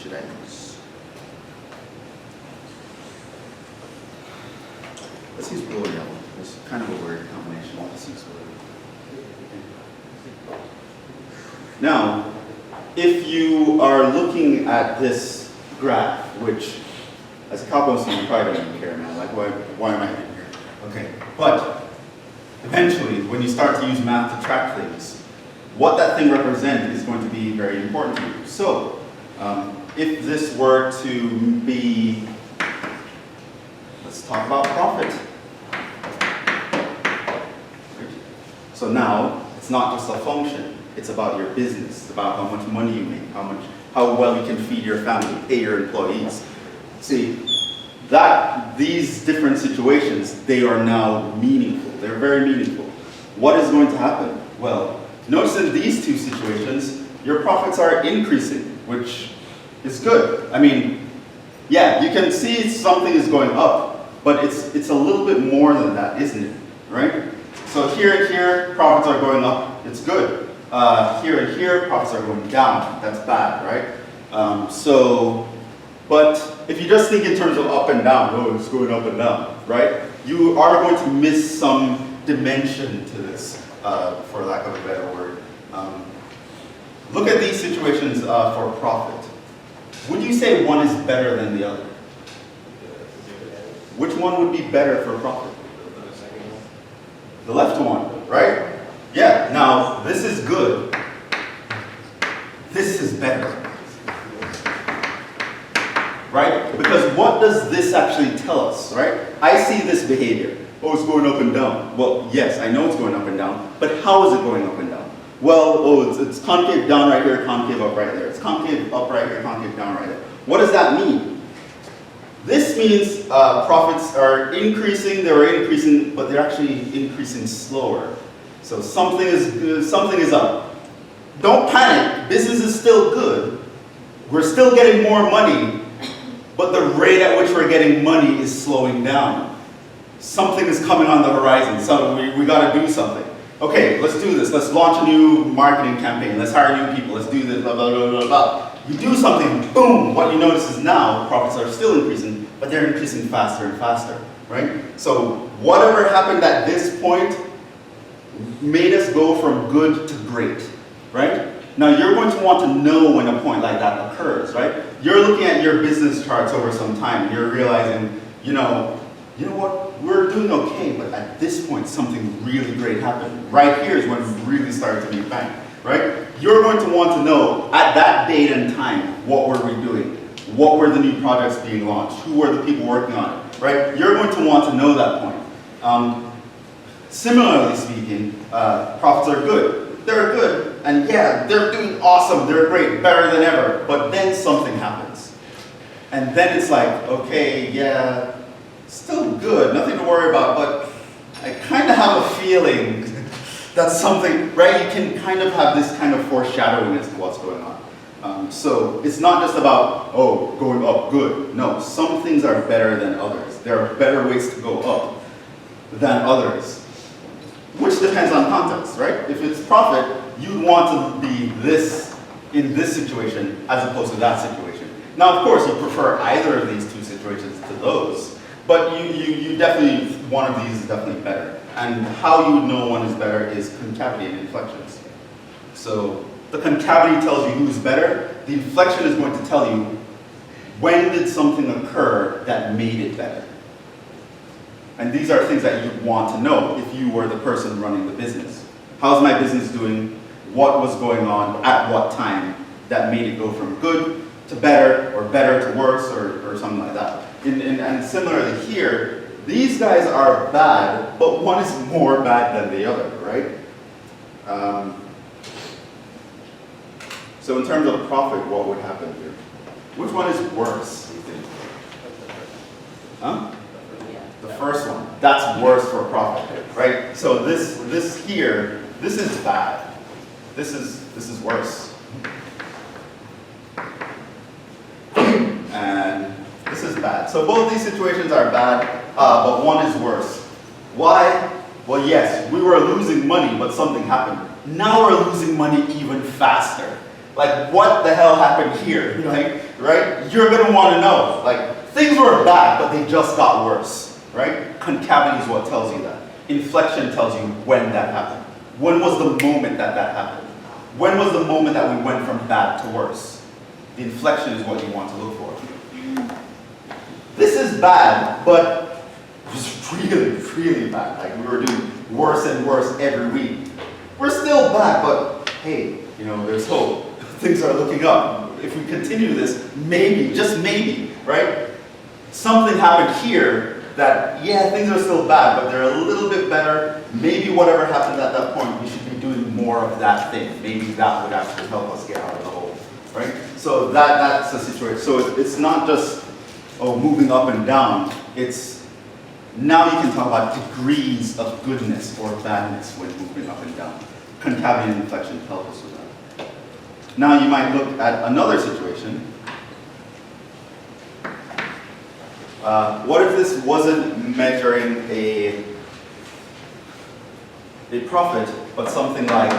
should I use? Let's use blue or yellow. It's kind of a weird combination. Let's use blue. Now, if you are looking at this graph, which as a Calculus student, you probably don't even care, man. Like, why am I even here? Okay, but eventually, when you start to use math to track things, what that thing represents is going to be very important to you. So, if this were to be, let's talk about profit. So now, it's not just a function. It's about your business. It's about how much money you make, how well you can feed your family, pay your employees. See, these different situations, they are now meaningful. They're very meaningful. What is going to happen? Well, notice in these two situations, your profits are increasing, which is good. I mean, yeah, you can see something is going up, but it's a little bit more than that, isn't it? Right? So here and here, profits are going up. It's good. Here and here, profits are going down. That's bad, right? But if you just think in terms of up and down, oh, it's going up and down, right? You are going to miss some dimension to this, for lack of a better word. Look at these situations for profit. Would you say one is better than the other? Which one would be better for profit? The left one, right? Yeah, now this is good. This is better. Right? Because what does this actually tell us, right? I see this behavior. Oh, it's going up and down. Well, yes, I know it's going up and down, but how is it going up and down? Well, oh, it's concave down right here, concave up right there. It's concave up right here, concave down right there. What does that mean? This means profits are increasing, but they're actually increasing slower. So something is up. Don't panic, business is still good. We're still getting more money, but the rate at which we're getting money is slowing down. Something is coming on the horizon, so we gotta do something. Okay, let's do this. Let's launch a new marketing campaign. Let's hire new people. Let's do this, blah, blah, blah, blah, blah. You do something, boom, what you notice is now profits are still increasing, but they're increasing faster and faster, right? So whatever happened at this point made us go from good to great, right? Now you're going to want to know when a point like that occurs, right? You're looking at your business charts over some time, and you're realizing, you know what, we're doing okay, but at this point something really great happened. Right here is when it really started to be bang, right? You're going to want to know at that date and time, what were we doing? What were the new projects being launched? Who were the people working on it, right? You're going to want to know that point. Similarly speaking, profits are good. They're good, and yeah, they're doing awesome, they're great, better than ever, but then something happens. And then it's like, okay, yeah, still good, nothing to worry about, but I kind of have a feeling that something, right? You can kind of have this kind of foreshadowing as to what's going on. So it's not just about, oh, going up, good. No, some things are better than others. There are better ways to go up than others, which depends on context, right? If it's profit, you'd want to be this in this situation as opposed to that situation. Now, of course, you prefer either of these two situations to those, but you definitely, one of these is definitely better. And how you would know one is better is concavity and inflections. So the concavity tells you who's better. The inflection is going to tell you when did something occur that made it better. And these are things that you'd want to know if you were the person running the business. How's my business doing? What was going on at what time that made it go from good to better, or better to worse, or something like that. And similarly here, these guys are bad, but one is more bad than the other, right? So in terms of profit, what would happen here? Which one is worse, you think? Huh? Yeah. The first one. That's worse for profit, right? So this here, this is bad. This is worse. And this is bad. So both these situations are bad, but one is worse. Why? Well, yes, we were losing money, but something happened. Now we're losing money even faster. Like, what the hell happened here? Like, right? You're gonna want to know. Like, things were bad, but they just got worse, right? Concavity is what tells you that. Inflection tells you when that happened. When was the moment that that happened? When was the moment that we went from bad to worse? The inflection is what you want to look for. This is bad, but it was really, really bad. Like, we were doing worse and worse every week. We're still bad, but hey, you know, there's hope. Things are looking up. If we continue this, maybe, just maybe, right? Something happened here that, yeah, things are still bad, but they're a little bit better. Maybe whatever happened at that point, we should be doing more of that thing. Maybe that would actually help us get out of the hole, right? So that's the situation. So it's not just, oh, moving up and down. It's, now you can talk about degrees of goodness or badness when moving up and down. Concavity and inflection help us with that. Now you might look at another situation. What if this wasn't measuring a profit, but something like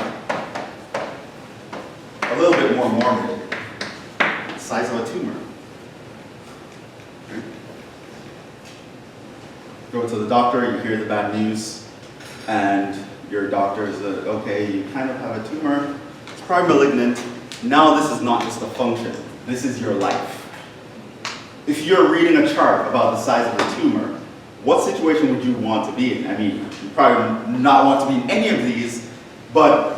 a little bit more morbid, the size of a tumor? Right? Go to the doctor, you hear the bad news, and your doctor is, okay, you kind of have a tumor, it's probably malignant. Now this is not just a function, this is your life. If you're reading a chart about the size of a tumor, what situation would you want to be in? I mean, you probably not want to be in any of these, but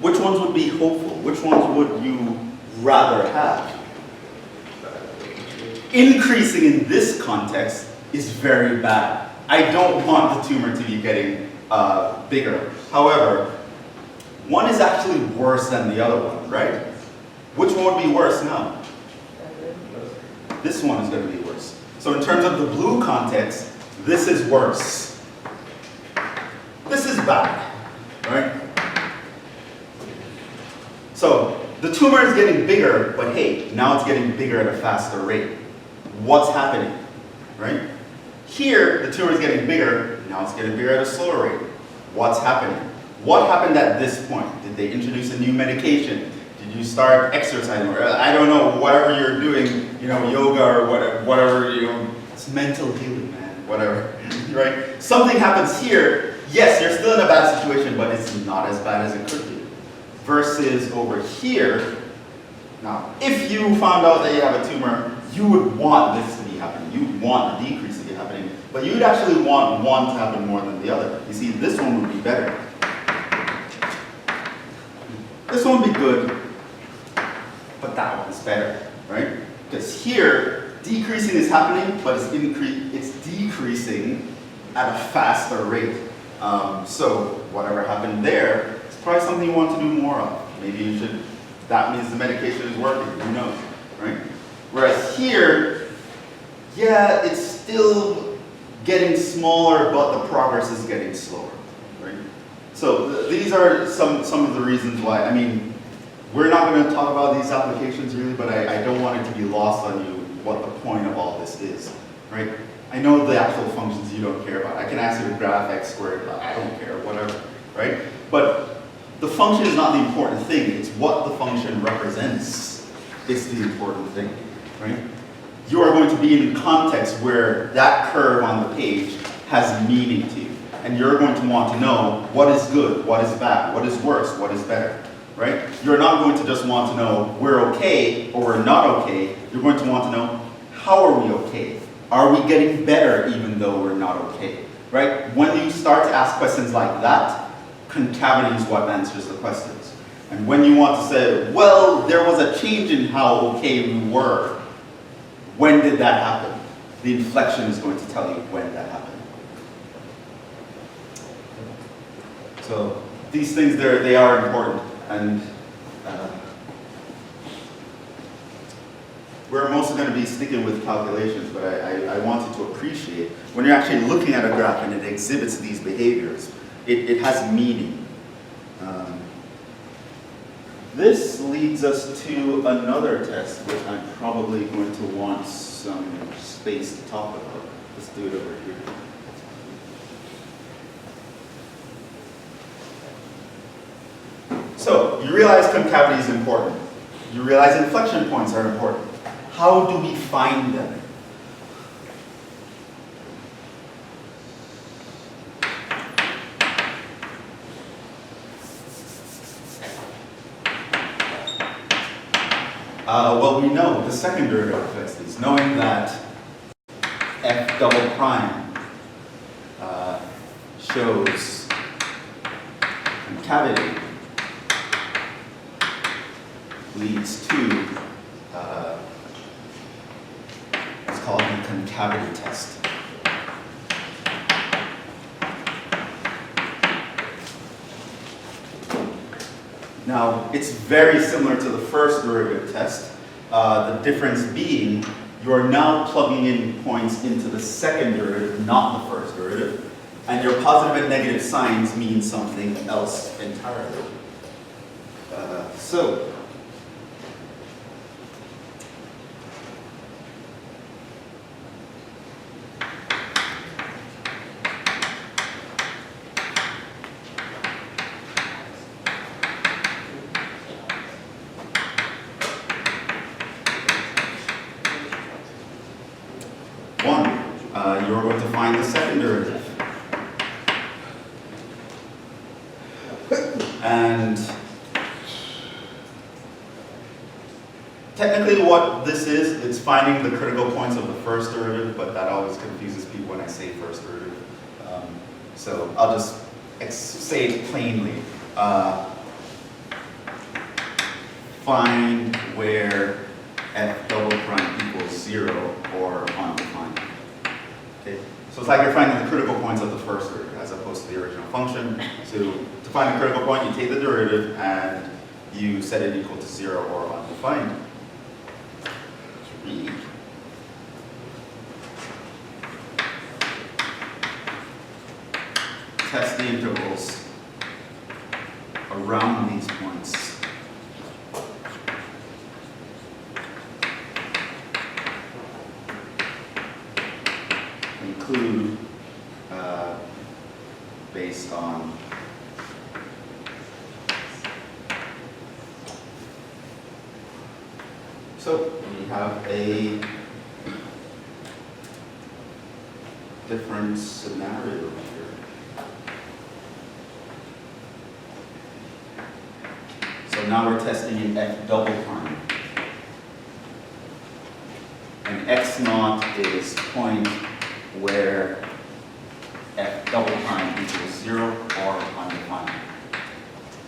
which ones would be hopeful? Which ones would you rather have? Increasing in this context is very bad. I don't want the tumor to be getting bigger. However, one is actually worse than the other one, right? Which one would be worse now? This one is going to be worse. So in terms of the blue context, this is worse. This is bad, right? So the tumor is getting bigger, but hey, now it's getting bigger at a faster rate. What's happening, right? Here, the tumor is getting bigger, now it's getting bigger at a slower rate. What's happening? What happened at this point? Did they introduce a new medication? Did you start exercising? Or I don't know, whatever you're doing, you know, yoga or whatever, you know, it's mental healing, man, whatever, right? Something happens here, yes, you're still in a bad situation, but it's not as bad as it could be. Versus over here, now, if you found out that you have a tumor, you would want this to be happening. You'd want a decrease to be happening, but you'd actually want one to happen more than the other. You see, this one would be better. This one would be good, but that one's better, right? Because here, decreasing is happening, but it's decreasing at a faster rate. So whatever happened there, it's probably something you want to do more of. Maybe you should, that means the medication is working, who knows, right? Whereas here, yeah, it's still getting smaller, but the progress is getting slower, right? So these are some of the reasons why. I mean, we're not going to talk about these applications really, but I don't want it to be lost on you what the point of all this is, right? I know the actual functions you don't care about. I can ask you to graph x squared, but I don't care, whatever, right? But the function is not the important thing. It's what the function represents is the important thing, right? You are going to be in context where that curve on the page has meaning to you. And you're going to want to know what is good, what is bad, what is worse, what is better, right? You're not going to just want to know we're okay or we're not okay. You're going to want to know how are we okay? Are we getting better even though we're not okay, right? When you start to ask questions like that, concavity is what answers the questions. And when you want to say, well, there was a change in how okay we were, when did that happen? The inflection is going to tell you when that happened. So these things, they are important. And we're mostly going to be sticking with calculations, but I wanted to appreciate when you're actually looking at a graph and it exhibits these behaviors, it has meaning. This leads us to another test, which I'm probably going to want some space to talk about. Let's do it over here. So, you realize concavity is important. You realize inflection points are important. How do we find them? Well, we know the second derivative affects these, knowing that f double prime shows concavity leads to what's called the concavity test. Now, it's very similar to the first derivative test, the difference being you are now plugging in points into the second derivative, not the first derivative, and your positive and negative signs mean something else entirely. You're going to find the second derivative. And technically what this is, it's finding the critical points of the first derivative, but that always confuses people when I say first derivative. So I'll just say it plainly. Find where f double prime equals 0 or undefined. Okay? So it's like you're finding the critical points of the first derivative as opposed to the original function. So to find the critical point, you take the derivative and you set it equal to 0 or undefined. 3. Test the intervals around these points. Include based on so we have a different scenario here. So now we're testing in f double prime. And x naught is point where f double prime equals 0 or undefined.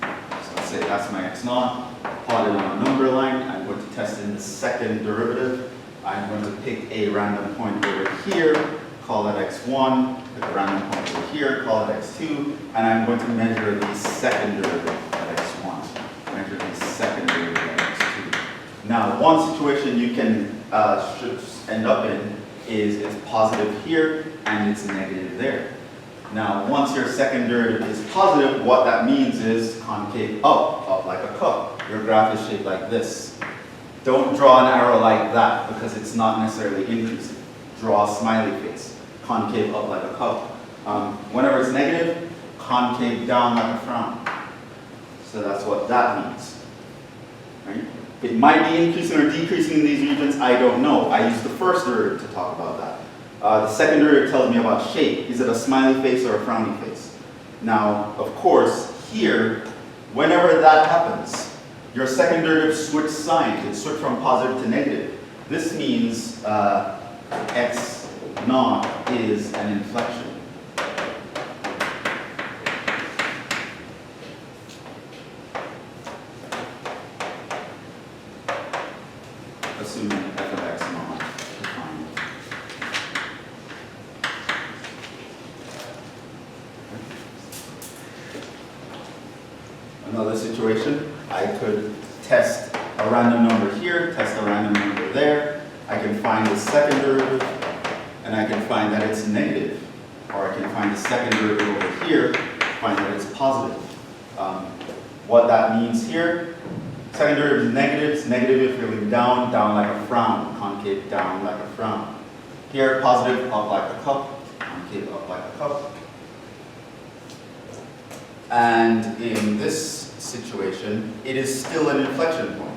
So let's say that's my x naught, plotted on a number line. I'm going to test in the second derivative. I'm going to pick a random point over here, call that x1, pick a random point over here, call it x2, and I'm going to measure the second derivative at x1, measure the second derivative at x2. Now, one situation you can should end up in is it's positive here and it's negative there. Now, once your second derivative is positive, what that means is concave up like a cup. Your graph is shaped like this. Don't draw an arrow like that because it's not necessarily increasing. Draw a smiley face. Concave up like a cup. Whenever it's negative, concave down like a frown. So that's what that means. Right? It might be increasing or decreasing in these regions, I don't know. I use the first derivative to talk about that. The second derivative tells me about shape. Is it a smiley face or a frowny face? Now, of course, here, whenever that happens, your second derivative switch signs. It switched from positive to negative. This means x naught is an inflection. Assuming f of x naught defined. Another situation, I could test a random number here, test a random number there, I can find the second derivative, and I can find that it's negative. Or I can find the second derivative over here, find that it's positive. What that means here, second derivative is negative. It's negative if you're looking down, down like a frown. Concave down like a frown. Here, positive, up like a cup. Concave up like a cup. And in this situation, it is still an inflection point.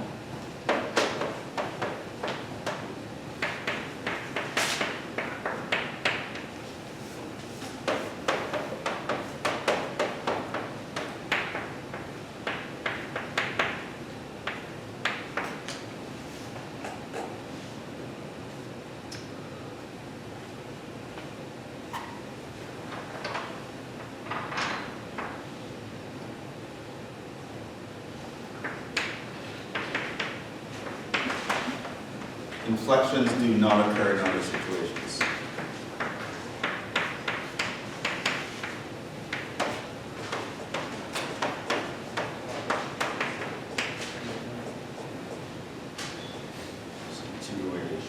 Inflections do not occur in other situations. Situations.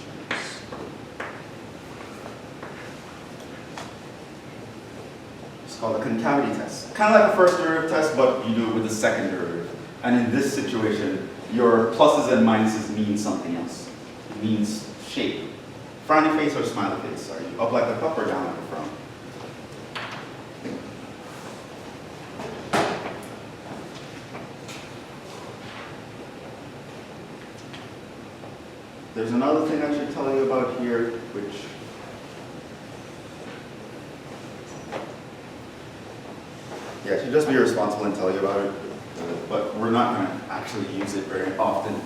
It's called a concavity test. Kind of like a first derivative test, but you do it with the second derivative. And in this situation, your pluses and minuses mean something else. Means shape. Frowny face or smiley face? Are you up like a cup or down like a frown? There's another thing I should tell you about here, which I should just be responsible and tell you about it, but we're not going to actually use it very often.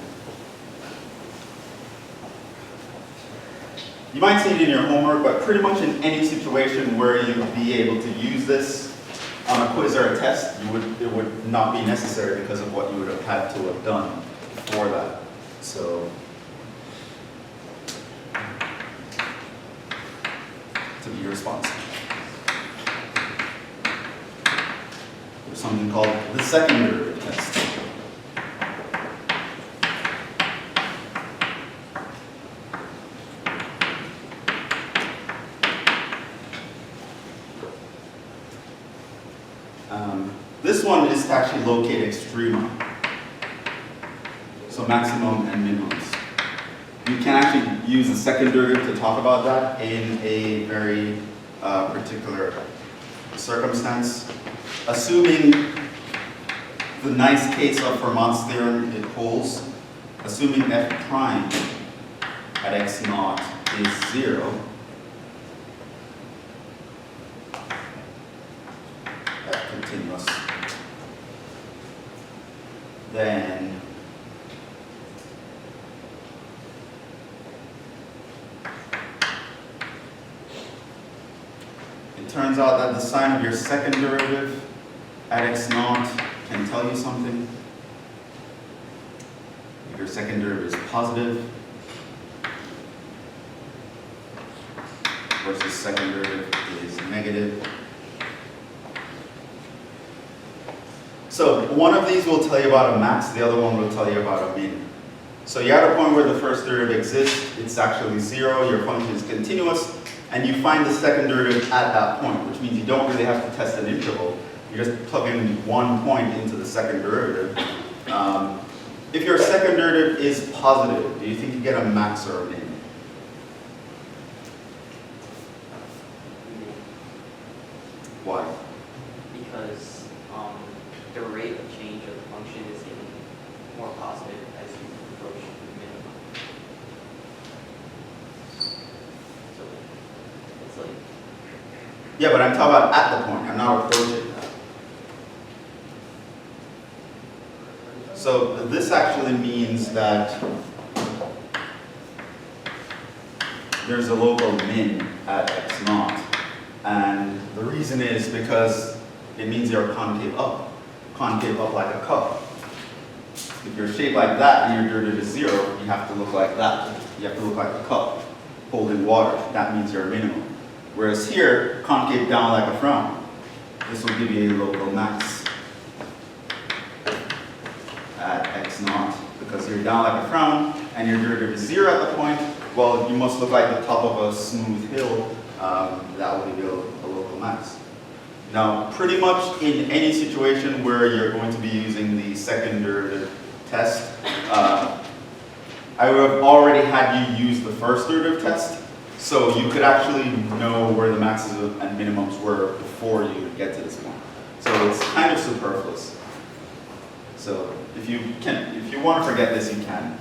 You might see it in your homework, but pretty much in any situation where you'd be able to use this on a quiz or a test, it would not be necessary because of what you would have had to have done before that. So, to be responsible. There's something called the second derivative test. This one is to actually locate extrema, so maximum and minimums. You can actually use the second derivative to talk about that in a very particular circumstance. Assuming the nice case of Fermat's theorem, it holds, assuming f prime at x naught is 0, f continuous, then it turns out that the sign of your second derivative at x naught can tell you something. If your second derivative is positive versus second derivative is negative. So one of these will tell you about a max, the other one will tell you about a min. So you're at a point where the first derivative exists, it's actually 0, your function is continuous, and you find the second derivative at that point, which means you don't really have to test an interval. You just plug in one point into the second derivative. If your second derivative is positive, do you think you get a max or a min? Why? Because the rate of change of the function is getting more positive as you approach the minimum. So it's like, Yeah, but I'm talking about at the point, I'm not approaching that. So this actually means that there's a local min at x naught. And the reason is because it means you're concave up like a cup. If you're shaped like that and your derivative is 0, you have to look like that. You have to look like a cup holding water. That means you're a minimum. Whereas here, concave down like a frown. This will give you a local max at x naught because you're down like a frown and your derivative is 0 at the point, Well, you must look like the top of a smooth hill. That will give you a local max. Now, pretty much in any situation where you're going to be using the second derivative test, I would have already had you use the first derivative test, so you could actually know where the maxes and minimums were before you would get to this point. So it's kind of superfluous. So if you want to forget this, you can.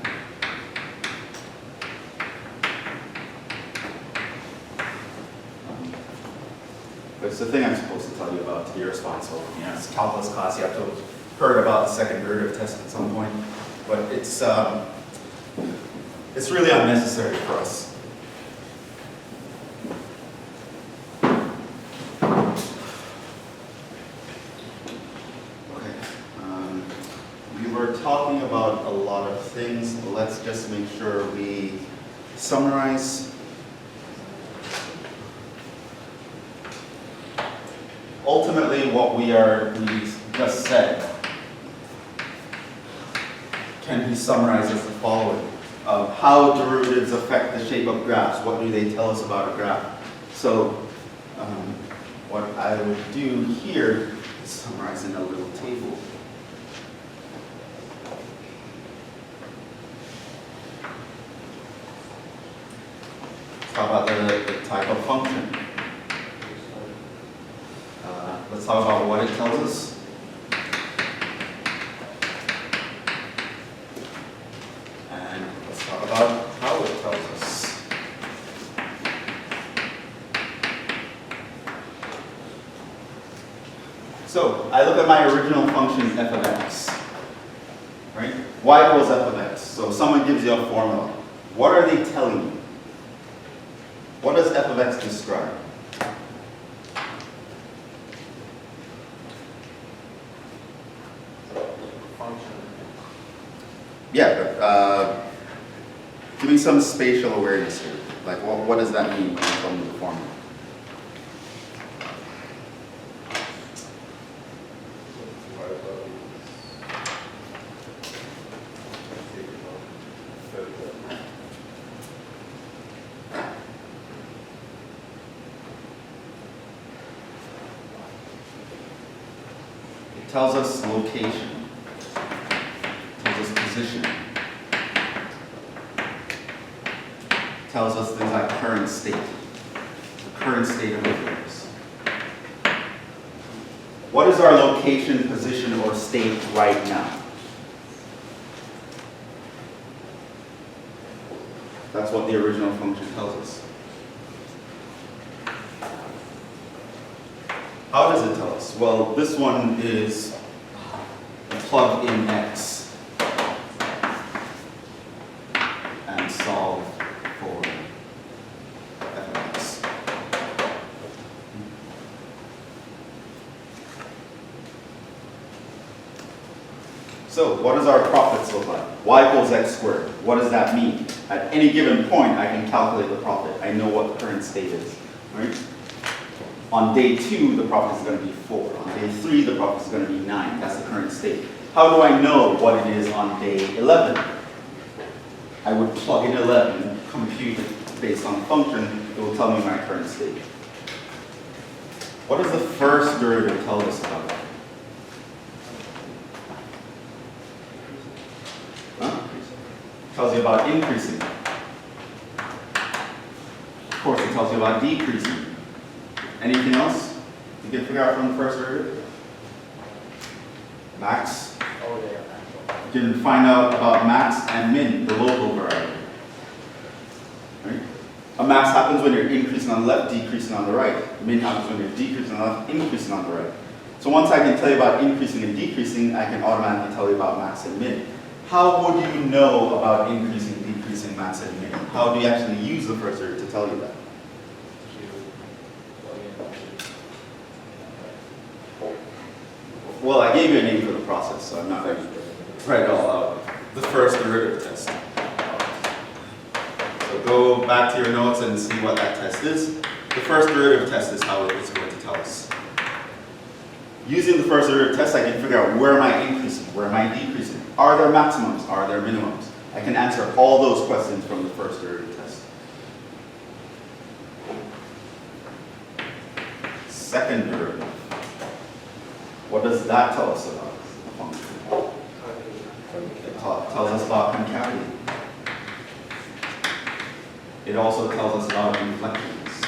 But it's the thing I'm supposed to tell you about to be responsible. You know, it's calculus class. You have to have heard about the second derivative test at some point. But it's really unnecessary for us. Okay. We were talking about a lot of things. But let's just make sure we summarize. Ultimately, what we just said can be summarized as the following. How derivatives affect the shape of graphs. What do they tell us about a graph? So what I would do here is summarize in a little table. Let's talk about the type of function. Let's talk about what it tells us. And let's talk about how it tells us. So I look at my original function f of x, right? Y equals f of x. So someone gives you a formula. What are they telling you? What does f of x describe? Yeah, but give me some spatial awareness here. Like, what does that mean when you tell me the formula? It tells us location. Position. Tells us things like current state, the current state of affairs. What is our location, position, or state right now? That's what the original function tells us. How does it tell us? Well, this one is plug in x. Solve for f of x. So what does our profits look like? Y equals x squared. What does that mean? At any given point, I can calculate the profit. I know what the current state is. Right? On day 2, the profit is going to be 4. On day 3, the profit is going to be 9. That's the current state. How do I know what it is on day 11? I would plug in 11, compute it based on the function, it will tell me my current state. What does the first derivative tell us about that? Huh? Tells you about increasing. Of course, it tells you about decreasing. Anything else you can figure out from the first derivative? Max? Oh, there. You can find out about max and min, the local variable. Right? A max happens when you're increasing on the left, decreasing on the right. Min happens when you're decreasing on the left, increasing on the right. So once I can tell you about increasing and decreasing, I can automatically tell you about max and min. How would you know about increasing, decreasing, max and min? How do you actually use the first derivative to tell you that? Well, I gave you a name for the process, so I'm not going to write it all out. The first derivative test. So go back to your notes and see what that test is. The first derivative test is how it's going to tell us. Using the first derivative test, I can figure out where am I increasing, where am I decreasing. Are there maximums, are there minimums? I can answer all those questions from the first derivative test. second derivative. What does that tell us about the function? It tells us about concavity. It also tells us about inflections.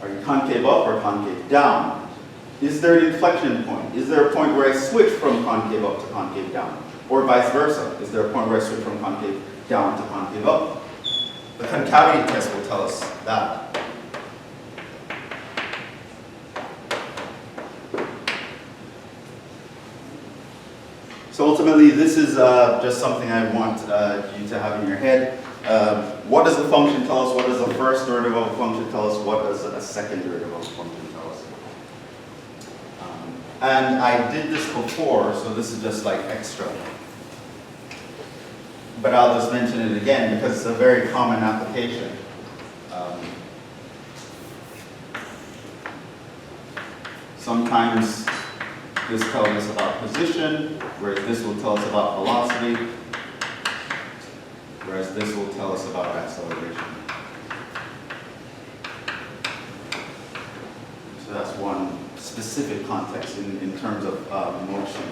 Are you concave up or concave down? Is there an inflection point? Is there a point where I switch from concave up to concave down? Or vice versa? Is there a point where I switch from concave down to concave up? The concavity test will tell us that. So ultimately, this is just something I want you to have in your head. What does the function tell us? What does the first derivative of a function tell us? What does a second derivative of a function tell us? And I did this before, so this is just like extra. But I'll just mention it again because it's a very common application. Sometimes this tells us about position, whereas this will tell us about velocity, whereas this will tell us about acceleration. So that's one specific context in terms of motion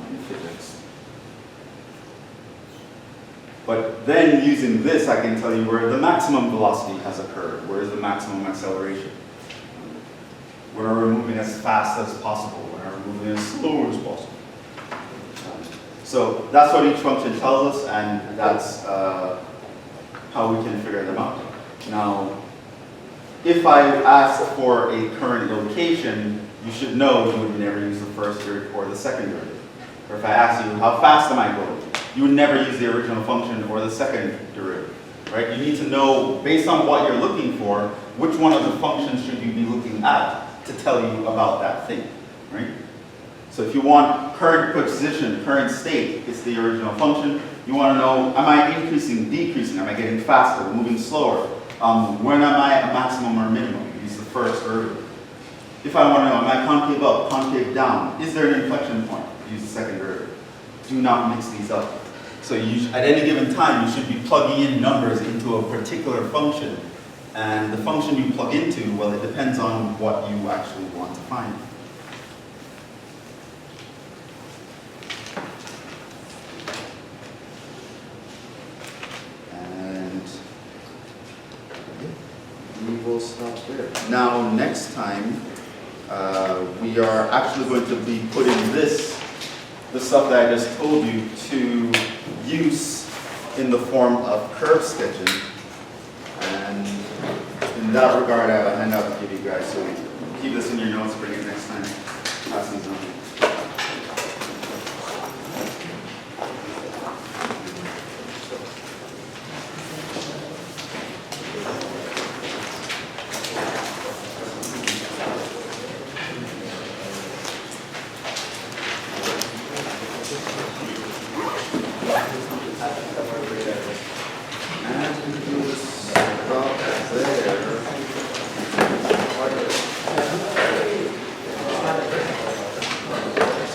in physics. But then using this, I can tell you where the maximum velocity has occurred, where is the maximum acceleration. When are we moving as fast as possible? When are we moving as slow as possible? So that's what each function tells us, and that's how we can figure them out. Now, if I ask for a current location, you should know you would never use the first derivative or the second derivative. Or if I ask you, how fast am I going? You would never use the original function or the second derivative, right? You need to know, based on what you're looking for, which one of the functions should you be looking at to tell you about that thing, right? So if you want current position, current state, it's the original function. You want to know, am I increasing, decreasing? Am I getting faster, moving slower? When am I at maximum or minimum? Use the first derivative. If I want to know, am I concave up, concave down? Is there an inflection point? Use the second derivative. Do not mix these up. So at any given time, you should be plugging in numbers into a particular function. And the function you plug into, well, it depends on what you actually want to find. And we will stop there. Now, next time, we are actually going to be putting the stuff that I just told you, to use in the form of curve sketching. And in that regard, I have a handout to give you guys, so keep this in your notes, bring it next time. Pass these on.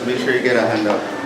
Make sure you get a handout.